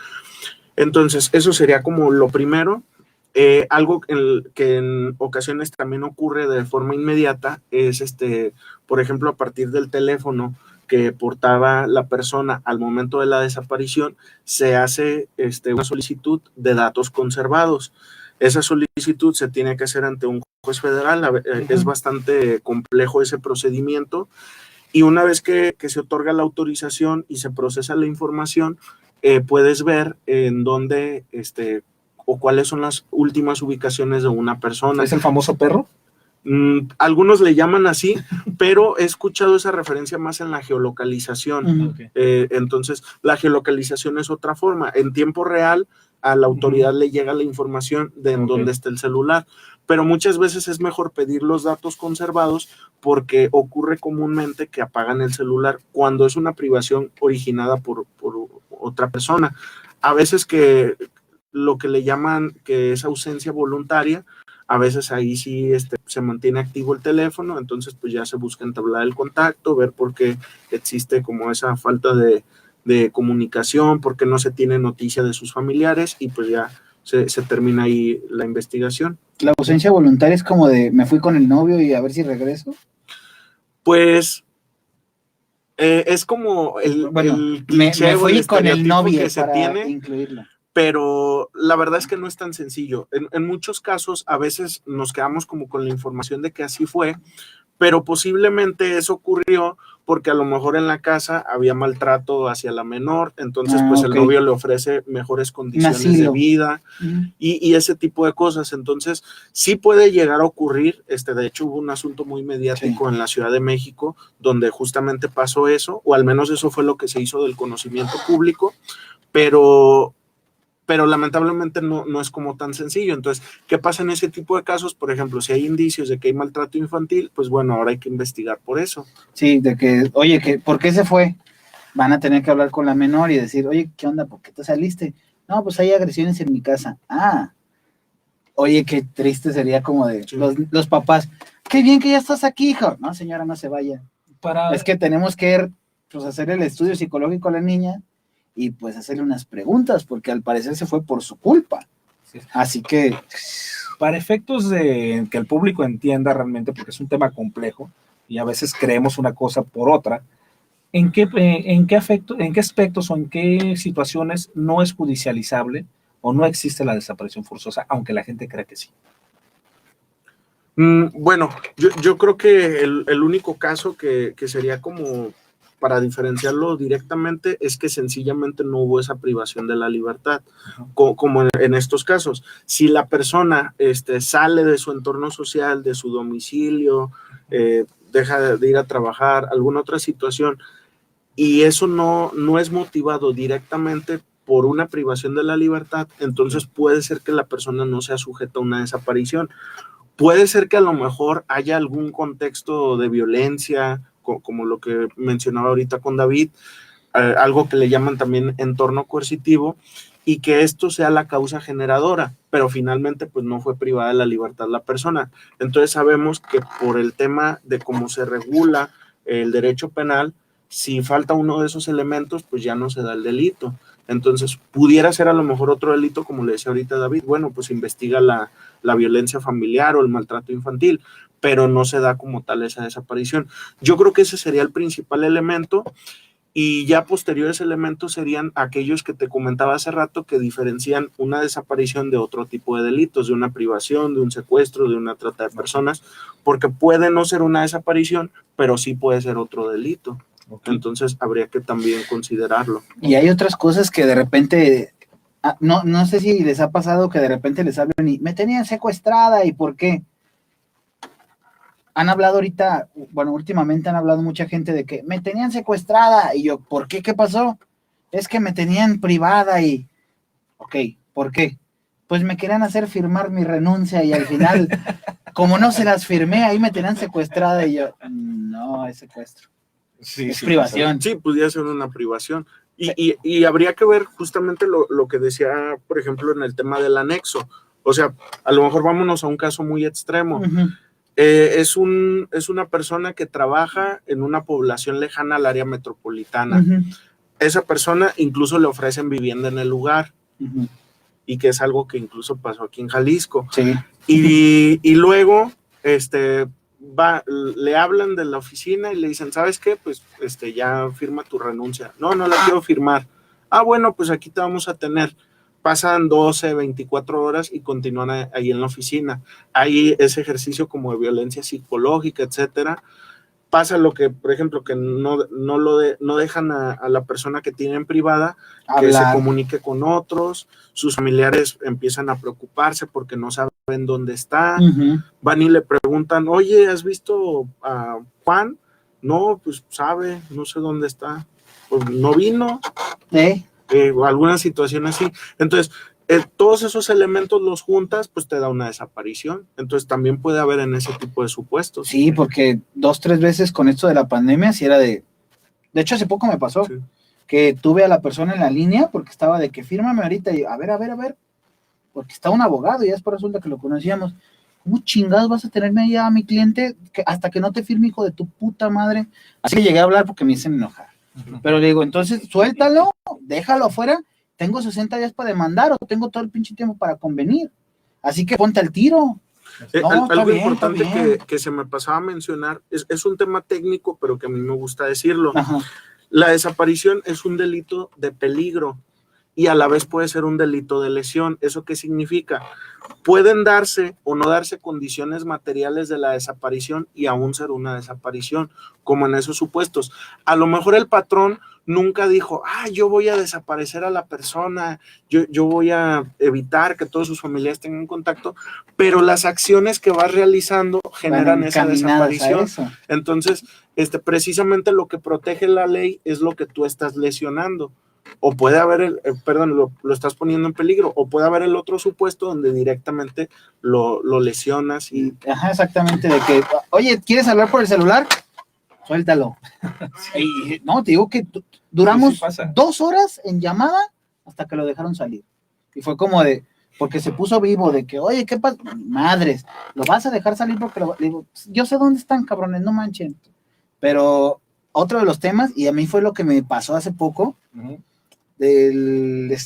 Entonces, eso sería como lo primero. Algo que en ocasiones también ocurre de forma inmediata es, por ejemplo, a partir del teléfono que portaba la persona al momento de la desaparición, se hace una solicitud de datos conservados. Esa solicitud se tiene que hacer ante un juez federal, es bastante complejo ese procedimiento, y una vez que se otorga la autorización y se procesa la información, puedes ver en dónde o cuáles son las últimas ubicaciones de una persona. ¿Es el famoso perro? Algunos le llaman así, pero he escuchado esa referencia más en la geolocalización. Ok. Entonces, la geolocalización es otra forma. En tiempo real, a la autoridad le llega la información de en dónde está el celular, pero muchas veces es mejor pedir los datos conservados porque ocurre comúnmente que apagan el celular cuando es una privación originada por otra persona. A veces que lo que le llaman que es ausencia voluntaria, a veces ahí sí se mantiene activo el teléfono, entonces pues ya se busca entablar el contacto, ver por qué existe como esa falta de comunicación, por qué no se tiene noticia de sus familiares y pues ya se termina ahí la investigación. La ausencia voluntaria es como de me fui con el novio y a ver si regreso. Pues es como el me cliché o fui con el estereotipo novio que se para tiene, incluirlo. pero la verdad es que no es tan sencillo. En muchos casos, a veces nos quedamos como con la información de que así fue, pero posiblemente eso ocurrió porque a lo mejor en la casa había maltrato hacia la menor, entonces pues el novio le ofrece mejores condiciones de vida y ese tipo de cosas. Entonces sí puede llegar a ocurrir, de hecho hubo un asunto muy mediático en la Ciudad de México donde justamente pasó eso, o al menos eso fue lo que se hizo del conocimiento público, pero lamentablemente no es como tan sencillo. Entonces, ¿qué pasa en ese tipo de casos? Por ejemplo, si hay indicios de que hay maltrato infantil, pues bueno, ahora hay que investigar por eso. Sí, de que, oye, ¿por qué se fue? Van a tener que hablar con la menor y decir, oye, ¿qué onda? ¿Por qué te saliste? No, pues hay agresiones en mi casa. Ah, oye, qué triste sería como de los papás. Qué bien que ya estás aquí, hijo. No, señora, no se vaya. Es que tenemos que pues, hacer el estudio psicológico a la niña y pues hacerle unas preguntas, porque al parecer se fue por su culpa. Sí. Así que... Para efectos de que el público entienda realmente, porque es un tema complejo y a veces creemos una cosa por otra, ¿en qué aspectos o en qué situaciones no es judicializable o no existe la desaparición forzosa, aunque la gente crea que sí? Bueno, yo creo que el único caso que sería como para diferenciarlo directamente es que sencillamente no hubo esa privación de la libertad, como en estos casos. Si la persona sale de su entorno social, de su domicilio, deja de ir a trabajar, alguna otra situación, y eso no es motivado directamente por una privación de la libertad, entonces puede ser que la persona no sea sujeta a una desaparición. Puede ser que a lo mejor haya algún contexto de violencia, como lo que mencionaba ahorita con David, algo que le llaman también entorno coercitivo, y que esto sea la causa generadora, pero finalmente pues no fue privada de la libertad la persona. Entonces sabemos que por el tema de cómo se regula el derecho penal, si falta uno de esos elementos, pues ya no se da el delito. Entonces, pudiera ser a lo mejor otro delito, como le decía ahorita David, bueno, pues investiga la violencia familiar o el maltrato infantil, pero no se da como tal esa desaparición. Yo creo que ese sería el principal elemento, y ya posteriores elementos serían aquellos que te comentaba hace rato que diferencian una desaparición de otro tipo de delitos, de una privación, de un secuestro, de una trata de personas, porque puede no ser una desaparición, pero sí puede ser otro delito. Entonces habría que también considerarlo. Y hay otras cosas que de repente, no sé si les ha pasado que de repente les hablan y me tenían secuestrada, ¿y por qué? Han hablado ahorita, bueno, últimamente han hablado mucha gente de que me tenían secuestrada, y yo, ¿por qué? ¿Qué pasó? Es que me tenían privada y, ok, ¿por qué? Pues me querían hacer firmar mi renuncia y al final, como no se las firmé, ahí me tenían secuestrada y yo, no, es secuestro. Sí, es privación. Sí, pudiera ser una privación. Y habría que ver justamente lo que decía, por ejemplo, en el tema del anexo. O sea, a lo mejor vámonos a un caso muy extremo. Es una persona que trabaja en una población lejana al área metropolitana. Esa persona incluso le ofrecen vivienda en el lugar. Y que es algo que incluso pasó aquí en Jalisco. Sí. Y luego, le hablan de la oficina y le dicen, ¿sabes qué? Pues ya firma tu renuncia. No la quiero firmar. Ah, bueno, pues aquí te vamos a tener. Pasan 12, 24 horas y continúan ahí en la oficina. Hay ese ejercicio como de violencia psicológica, etcétera. Pasa lo que, por ejemplo, que no dejan a la persona que tienen privada que se comunique con otros, sus familiares empiezan a preocuparse porque no saben saben dónde está, Ujú. van y le preguntan, oye, ¿has visto a Juan? No, pues sabe, no sé dónde está, pues no vino, o alguna situación así. Entonces, todos esos elementos los juntas, pues te da una desaparición. Entonces, también puede haber en ese tipo de supuestos. Sí, porque 2, 3 veces con esto de la pandemia, sí era de hecho, hace poco me pasó, Sí. que tuve a la persona en la línea, porque estaba de que fírmame ahorita, y a ver, porque está un abogado, y después resulta que lo conocíamos. ¿Cómo chingados vas a tenerme ahí a mi cliente hasta que no te firme, hijo de tu puta madre? Así que llegué a hablar porque me hice enojar. Pero le digo, entonces, suéltalo, déjalo afuera, tengo 60 días para demandar, o tengo todo el pinche tiempo para convenir. Así que ponte al tiro. No, está Algo bien, importante está bien. que se me pasaba a mencionar, es un tema técnico, pero que a mí me gusta decirlo. Ajá. La desaparición es un delito de peligro y a la vez puede ser un delito de lesión. ¿Eso qué significa? Pueden darse o no darse condiciones materiales de la desaparición y aún ser una desaparición, como en esos supuestos. A lo mejor el patrón nunca dijo, yo voy a desaparecer a la persona, yo voy a evitar que todos sus familiares tengan contacto, pero las acciones que vas realizando generan esa desaparición. Entonces, precisamente lo que protege la ley es lo que tú estás lesionando. O puede haber, lo estás poniendo en peligro, o puede haber el otro supuesto donde directamente lo lesionas. Ajá, exactamente, de que, oye, ¿quieres hablar por el celular? Suéltalo. Y no, te digo que duramos 2 horas en llamada hasta que lo dejaron salir. Y fue como de, porque se puso vivo, de que, oye, ¿qué pasa? Madres, lo vas a dejar salir porque le digo, yo sé dónde están, cabrones, no manchen. Pero otro de los temas, y a mí fue lo que me pasó hace poco, del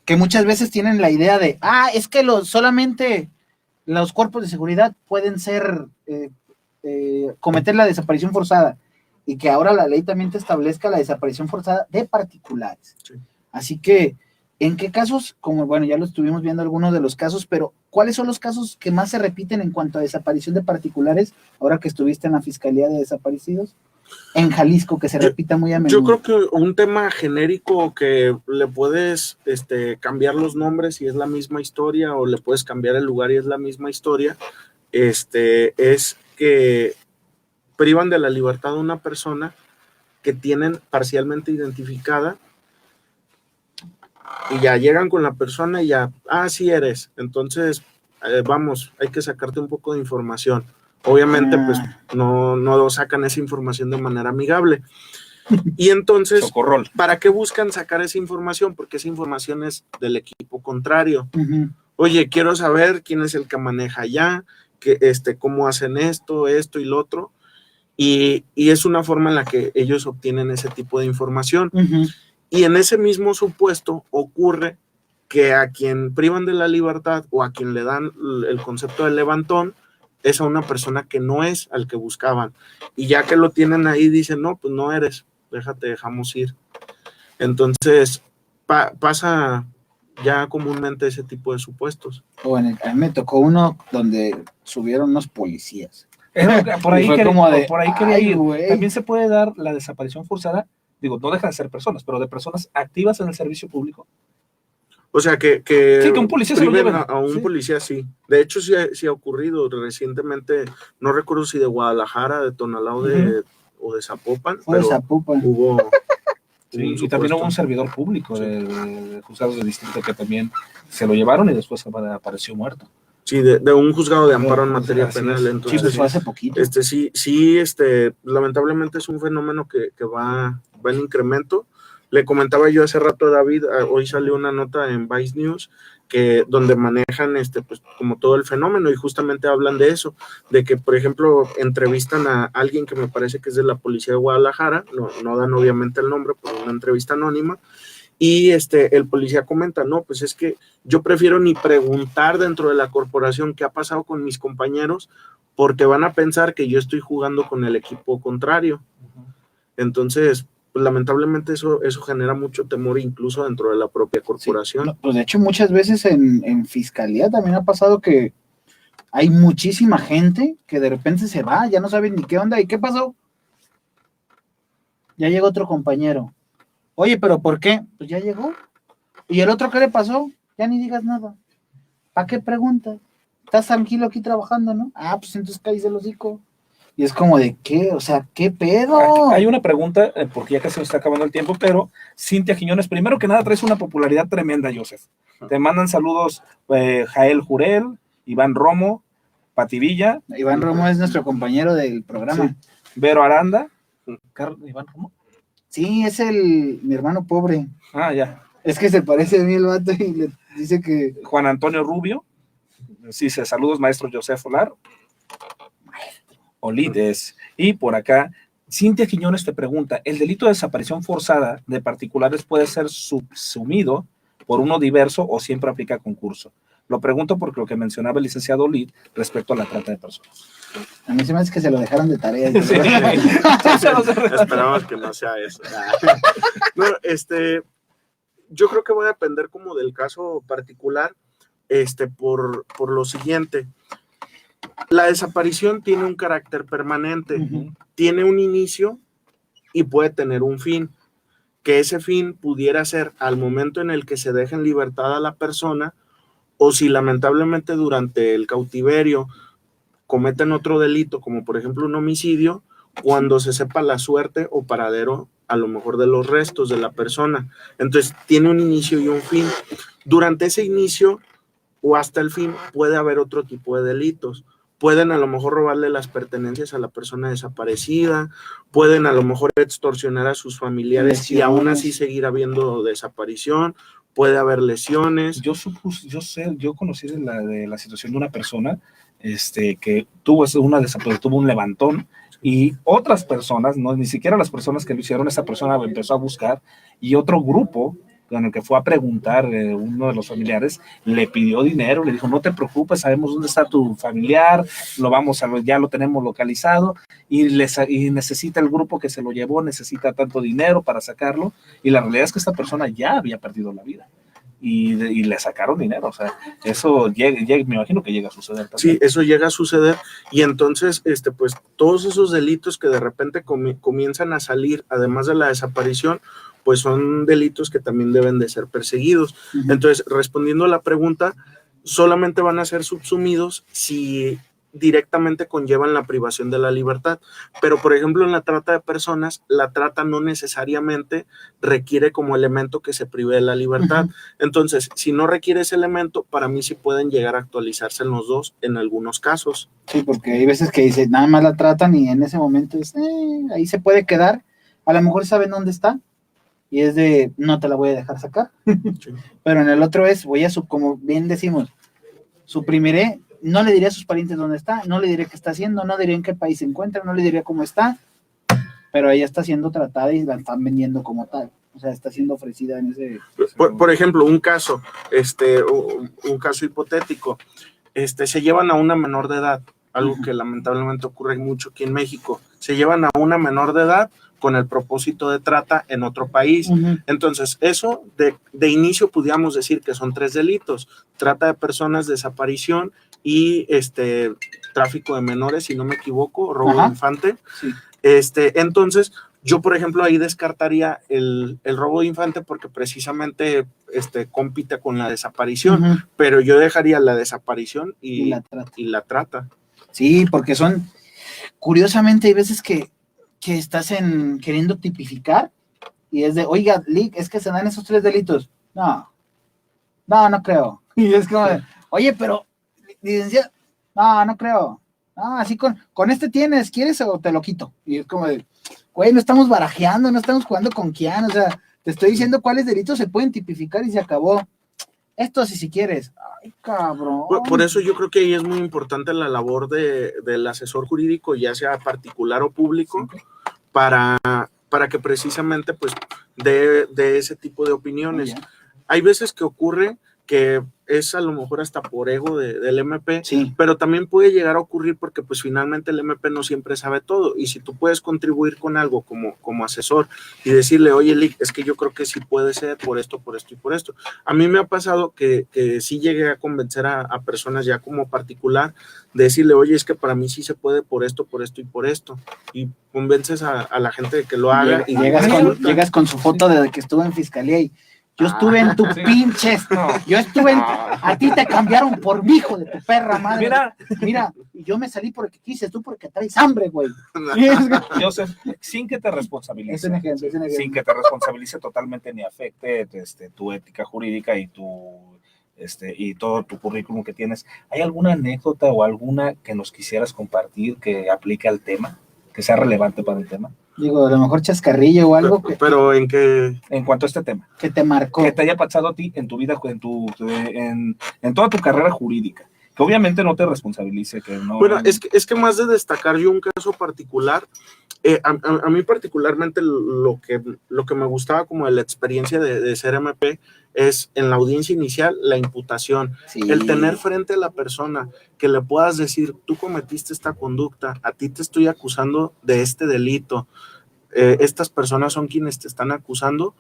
que muchas veces tienen la idea de, es que solamente los cuerpos de seguridad pueden ser, cometer la desaparición forzada, y que ahora la ley también te establezca la desaparición forzada de particulares. Sí. Así que, ¿en qué casos? Como, bueno, ya lo estuvimos viendo algunos de los casos, pero ¿cuáles son los casos que más se repiten en cuanto a desaparición de particulares, ahora que estuviste en la Fiscalía de Desaparecidos? En Jalisco, que se repita muy a menudo. Yo creo que un tema genérico que le puedes cambiar los nombres y es la misma historia, o le puedes cambiar el lugar y es la misma historia, es que privan de la libertad a una persona que tienen parcialmente identificada y ya llegan con la persona y ya, sí eres, entonces vamos, hay que sacarte un poco de información. Obviamente, pues no sacan esa información de manera amigable. Y entonces, Socorrol. ¿para qué buscan sacar esa información? Porque esa información es del equipo contrario. Uh-huh. Oye, quiero saber quién es el que maneja allá, cómo hacen esto y lo otro. Y es una forma en la que ellos obtienen ese tipo de información. Uh-huh. Y en ese mismo supuesto ocurre que a quien privan de la libertad o a quien le dan el concepto de levantón es a una persona que no es al que buscaban. Y ya que lo tienen ahí, dicen, no, pues no eres, dejamos ir. Entonces, pasa ya comúnmente ese tipo de supuestos. Bueno, a mí me tocó uno donde subieron unos policías. Por ahí quería ir. Wey. También se puede dar la desaparición forzada, digo, no dejan de ser personas, pero de personas activas en el servicio público. O sea, que un policía se lo lleven. A un policía, sí. De hecho, sí ha ocurrido recientemente, no recuerdo si de Guadalajara, de Tonalá o de Zapopan. Fue de Zapopan. Hubo sí, y también hubo un servidor público de juzgados de distrito que también se lo llevaron y después apareció muerto. Sí, de un juzgado de amparo en materia penal. Entonces, sí, pues fue hace poquito. Lamentablemente es un fenómeno que va en incremento. Le comentaba yo hace rato a David, hoy salió una nota en Vice News donde manejan pues como todo el fenómeno y justamente hablan de eso, de que por ejemplo entrevistan a alguien que me parece que es de la policía de Guadalajara, no dan obviamente el nombre por una entrevista anónima, y el policía comenta, no, pues es que yo prefiero ni preguntar dentro de la corporación qué ha pasado con mis compañeros porque van a pensar que yo estoy jugando con el equipo contrario. Entonces, pues lamentablemente eso genera mucho temor incluso dentro de la propia corporación. Sí, pues de hecho muchas veces en fiscalía también ha pasado que hay muchísima gente que de repente se va, ya no saben ni qué onda, ¿y qué pasó? Ya llegó otro compañero. Oye, ¿pero por qué? Pues ya llegó. ¿Y el otro qué le pasó? Ya ni digas nada. ¿Para qué preguntas? ¿Estás tranquilo aquí trabajando, no? Ah, pues entonces cállese el hocico. Y es como de, ¿qué? O sea, ¿qué pedo? Hay una pregunta, porque ya casi nos está acabando el tiempo, pero Cintia Quiñones, primero que nada traes una popularidad tremenda, Joseph. Te mandan saludos Jael Jurel, Iván Romo, Pati Villa. Iván Romo es nuestro compañero del programa. Sí. Vero Aranda. ¿Iván Romo? Sí, es mi hermano pobre. Ah, ya. Es que se parece a mí el vato y le dice que... Juan Antonio Rubio. Sí, saludos, maestro Joseph Olar. Olides. Y por acá, Cintia Quiñones te pregunta, ¿el delito de desaparición forzada de particulares puede ser subsumido por uno diverso o siempre aplica concurso? Lo pregunto porque lo que mencionaba el licenciado Olid respecto a la trata de personas. A mí se me hace que se lo dejaron de tarea. Sí. Esperamos que no sea eso. No, yo creo que va a depender como del caso particular, por lo siguiente. La desaparición tiene un carácter permanente, tiene un inicio y puede tener un fin, que ese fin pudiera ser al momento en el que se deje en libertad a la persona, o si lamentablemente durante el cautiverio cometen otro delito, como por ejemplo un homicidio, cuando se sepa la suerte o paradero a lo mejor de los restos de la persona. Entonces tiene un inicio y un fin. Durante ese inicio o hasta el fin puede haber otro tipo de delitos. Pueden a lo mejor robarle las pertenencias a la persona desaparecida, pueden a lo mejor extorsionar a sus familiares lesiones. Y aún así seguir habiendo desaparición, puede haber lesiones. Yo conocí de la situación de una persona que tuvo tuvo un levantón, y otras personas, no, ni siquiera las personas que lo hicieron, esa persona empezó a buscar, y otro grupo con el que fue a preguntar, uno de los familiares le pidió dinero, le dijo, no te preocupes, sabemos dónde está tu familiar, ya lo tenemos localizado, y necesita el grupo que se lo llevó, necesita tanto dinero para sacarlo, y la realidad es que esta persona ya había perdido la vida. Y le sacaron dinero, o sea, eso me imagino que llega a suceder también. Sí, eso llega a suceder, y entonces, pues, todos esos delitos que de repente comienzan a salir, además de la desaparición, pues son delitos que también deben de ser perseguidos. Entonces, respondiendo a la pregunta, solamente van a ser subsumidos si directamente conllevan la privación de la libertad. Pero, por ejemplo, en la trata de personas, la trata no necesariamente requiere como elemento que se prive de la libertad. Entonces, si no requiere ese elemento, para mí sí pueden llegar a actualizarse en los dos en algunos casos. Sí, porque hay veces que dice, nada más la tratan y en ese momento ahí se puede quedar. A lo mejor saben dónde está y es de, no te la voy a dejar sacar. Sí. Pero en el otro es, como bien decimos, suprimiré. No le diré a sus parientes dónde está, no le diré qué está haciendo, no diré en qué país se encuentra, no le diré cómo está, pero ella está siendo tratada y la están vendiendo como tal. O sea, está siendo ofrecida en ese... Por ejemplo, un caso hipotético, se llevan a una menor de edad, algo que lamentablemente ocurre mucho aquí en México, se llevan a una menor de edad con el propósito de trata en otro país. Entonces, eso de inicio pudiéramos decir que son 3 delitos: trata de personas, desaparición y tráfico de menores, si no me equivoco, robo de infante. Sí. Entonces, yo, por ejemplo, ahí descartaría el robo de infante porque precisamente compite con la desaparición, pero yo dejaría la desaparición y la trata. Sí, porque curiosamente hay veces que estás queriendo tipificar y es de, oiga, es que se dan esos 3 delitos. No creo. Y es como de, oye, pero, licenciado, no creo. No, así con tienes, ¿quieres o te lo quito? Y es como de, güey, no estamos barajeando, no estamos jugando con quién, o sea, te estoy diciendo cuáles delitos se pueden tipificar y se acabó. Esto si quieres. Ay, cabrón. Por eso yo creo que ahí es muy importante la labor del asesor jurídico, ya sea particular o público, para que precisamente pues dé ese tipo de opiniones. Hay veces que ocurre que es a lo mejor hasta por ego del MP, pero también puede llegar a ocurrir porque pues finalmente el MP no siempre sabe todo, y si tú puedes contribuir con algo como asesor y decirle, oye, Lick, es que yo creo que sí puede ser por esto y por esto. A mí me ha pasado que sí llegué a convencer a personas ya como particular, de decirle, oye, es que para mí sí se puede por esto y por esto, y convences a la gente de que lo haga. Llegas con su foto de que estuvo en fiscalía y Yo estuve en tu Sí. pinches. No. Yo estuve en. A ti te cambiaron por mi hijo de tu perra madre. Mira, Y yo me salí porque quise, tú porque traes hambre, güey. Joseph, sin que te responsabilice. Es un ejemplo, es un ejemplo. Sin que te responsabilice totalmente ni afecte tu ética jurídica y y todo tu currículum que tienes. ¿Hay alguna anécdota o alguna que nos quisieras compartir que aplique al tema, que sea relevante para el tema? Digo, a lo mejor chascarrillo o algo Pero en que En cuanto a este tema, que te marcó. que te haya pasado a ti en tu vida, en toda tu carrera jurídica, que obviamente no te responsabilice, que no... Bueno, es que más de destacar yo un caso particular, a mí particularmente lo que me gustaba como de la experiencia de ser MP es en la audiencia inicial la imputación, Sí. el tener frente a la persona que le puedas decir, tú cometiste esta conducta, a ti te estoy acusando de este delito, estas personas son quienes te están acusando.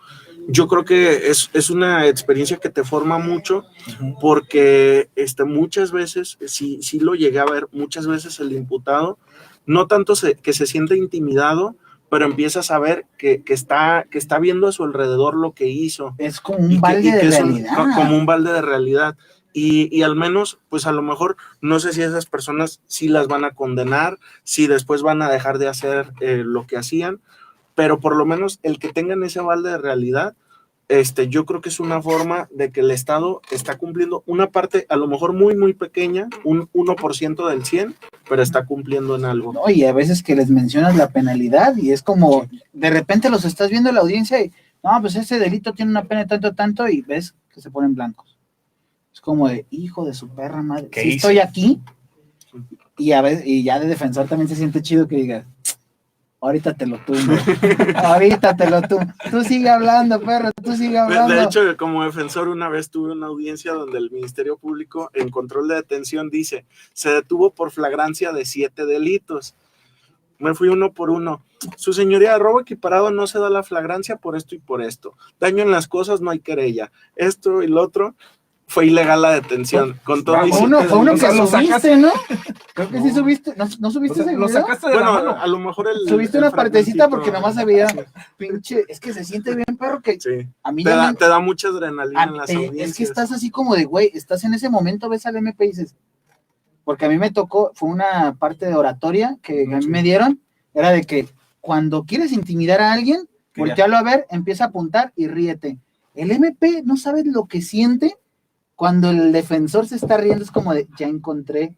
Yo creo que es una experiencia que te forma mucho, Ujú. porque muchas veces, sí lo llegué a ver, muchas veces el imputado, no tanto que se siente intimidado, pero empiezas a ver que está viendo a su alrededor lo que hizo. Es como un balde de realidad. Como un balde de realidad. Y al menos, pues a lo mejor, no sé si esas personas sí las van a condenar, si después van a dejar de hacer lo que hacían, pero por lo menos el que tengan ese balde de realidad, yo creo que es una forma de que el Estado está cumpliendo una parte, a lo mejor muy, muy pequeña, un 1% del 100, pero está cumpliendo en algo. No, y a veces que les mencionas la penalidad y es como, de repente los estás viendo en la audiencia y, no, pues ese delito tiene una pena de tanto, y ves que se ponen blancos. Es como de, hijo de su perra madre, ¿Qué si hice? estoy aquí, y a veces, y ya de defensor también se siente chido que digas, ahorita te lo tumbo, ahorita te lo tumbo, tú sigue hablando, perro, tú sigue hablando. De hecho, como defensor, una vez tuve una audiencia donde el Ministerio Público, en control de detención, dice, se detuvo por flagrancia de 7 delitos. Me fui uno por uno. Su señoría, robo equiparado no se da la flagrancia por esto y por esto. Daño en las cosas, no hay querella. Esto y lo otro, fue ilegal la detención. Con todo y Fue uno que O sea, lo subiste, sacaste. ¿no? Creo que sí subiste, ¿no subiste ese lo video? sacaste de la Bueno, mano. a lo mejor Subiste el una partecita fragmentito, porque nomás se veía, sí, pinche, es que se siente bien, perro, que sí. a mí Te ya da, te da mucha adrenalina en las es audiencias. que estás así como de, güey, estás en ese momento, ves al MP y dices, porque a mí me tocó, fue una parte de oratoria que a mí me dieron, era de que cuando quieres intimidar a alguien, Que ya. voltealo a ver, empieza a apuntar y ríete. El MP no sabe lo que siente cuando el defensor se está riendo, es como de, ya encontré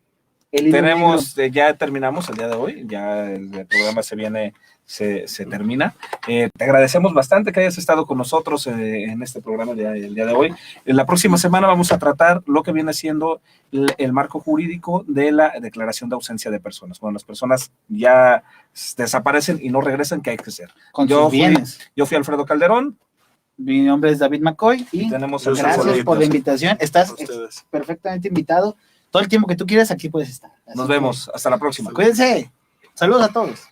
el hilo negro. Ya terminamos el día de hoy, ya el programa se termina. Te agradecemos bastante que hayas estado con nosotros en este programa el día de hoy. En la próxima semana vamos a tratar lo que viene siendo el marco jurídico de la declaración de ausencia de personas. Cuando las personas ya desaparecen y no regresan, ¿qué hay que hacer? Con sus bienes. Yo fui Alfredo Calderón. Mi nombre es David McCoy y Tenemos Yo soy gracias Juanito. por la invitación. Estás A ustedes. perfectamente invitado. Todo el tiempo que tú quieras, aquí puedes estar. Así Nos que, vemos. Hasta la próxima. cuídense. Saludos a todos.